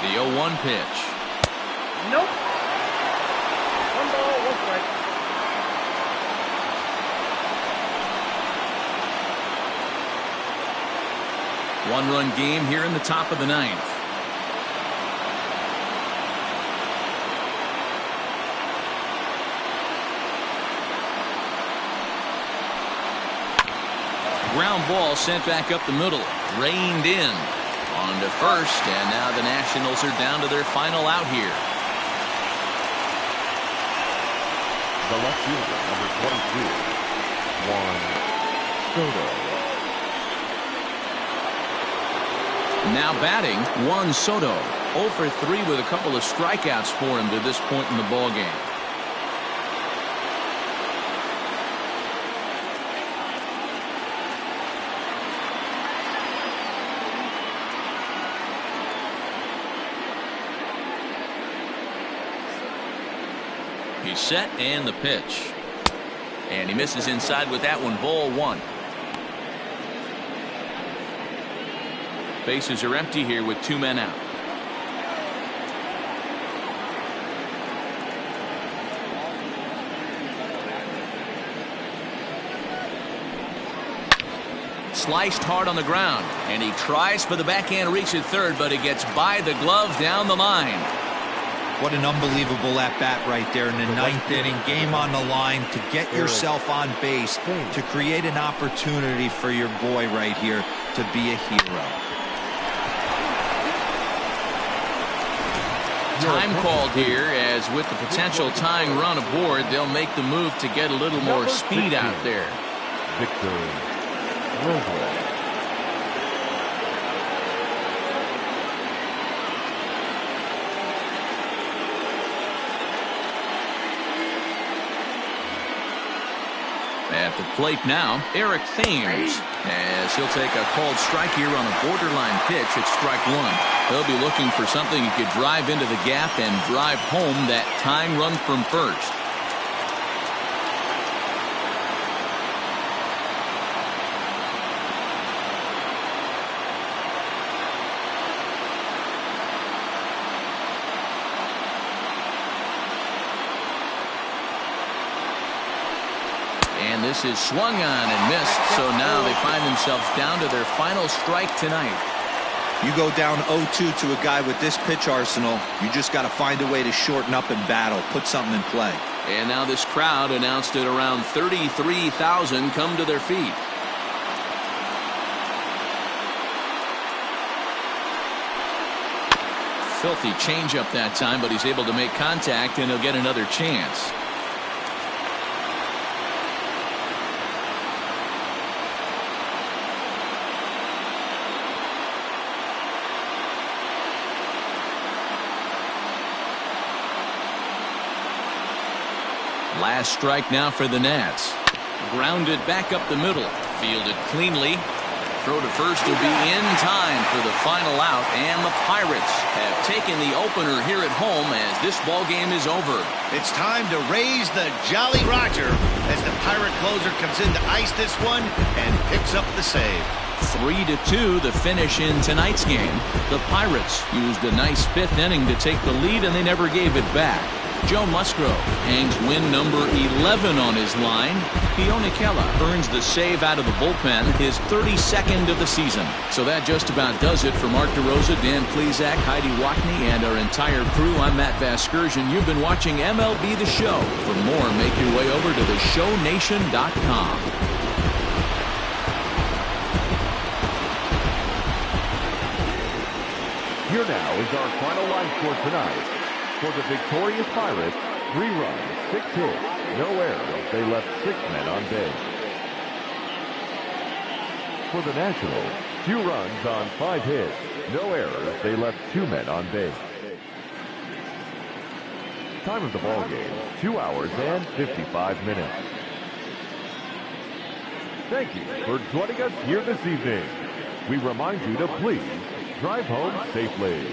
The 0-1 pitch.
Nope. 1 ball, 1 strike.
One-run game here in the top of the ninth. Ground ball sent back up the middle. Reined in. On to first, and now the Nationals are down to their final out here.
The left fielder, number 22, Juan Soto.
Now batting, Juan Soto. 0 for 3 with a couple of strikeouts for him to this point in the ballgame. He's set, and the pitch. And he misses inside with that one. Ball 1. Bases are empty here with 2 men out. Sliced hard on the ground, and he tries for the backhand reach at third, but it gets by the glove down the line.
What an unbelievable at-bat right there in the ninth inning. Game on the line to get yourself on base, to create an opportunity for your boy right here to be a hero.
Time called here, as with the potential tying run aboard, they'll make the move to get a little more speed out there.
Victor Robles.
At At the plate now, Eric Thames, as he'll take a called strike here on a borderline pitch at strike one. He'll be looking for something he could drive into the gap and drive home that tying run from first. And this is swung on and missed, so now they find themselves down to their final strike tonight.
You go down 0-2 to a guy with this pitch arsenal, you just got to find a way to shorten up and battle, put something in play.
And now this crowd, announced at around 33,000, come to their feet. Filthy changeup that time, but he's able to make contact, and he'll get another chance. Last strike now for the Nats. Grounded back up the middle. Fielded cleanly. Throw to first will be in time for the final out, and the Pirates have taken the opener here at home as this ball game is over.
It's time to raise the Jolly Roger as the Pirate closer comes in to ice this one and picks up the save.
3-2 the finish in tonight's game. The Pirates used a nice fifth inning to take the lead, and they never gave it back. Joe Musgrove hangs win number 11 on his line. Keone Kela earns the save out of the bullpen, his 32nd of the season. So that just about does it for Mark DeRosa, Dan Plesac, Heidi Watney, and our entire crew. I'm Matt Vasgersian. You've been watching MLB The Show. For more, make your way over to theshownation.com.
Here now is our final line score tonight. For the victorious Pirates, 3 runs, 6 hits, no errors. They left 6 men on base. For the Nationals, 2 runs on 5 hits, no errors. They left 2 men on base. Time of the ball game, 2 hours and 55 minutes. Thank you for joining us here this evening. We remind you to please drive home safely.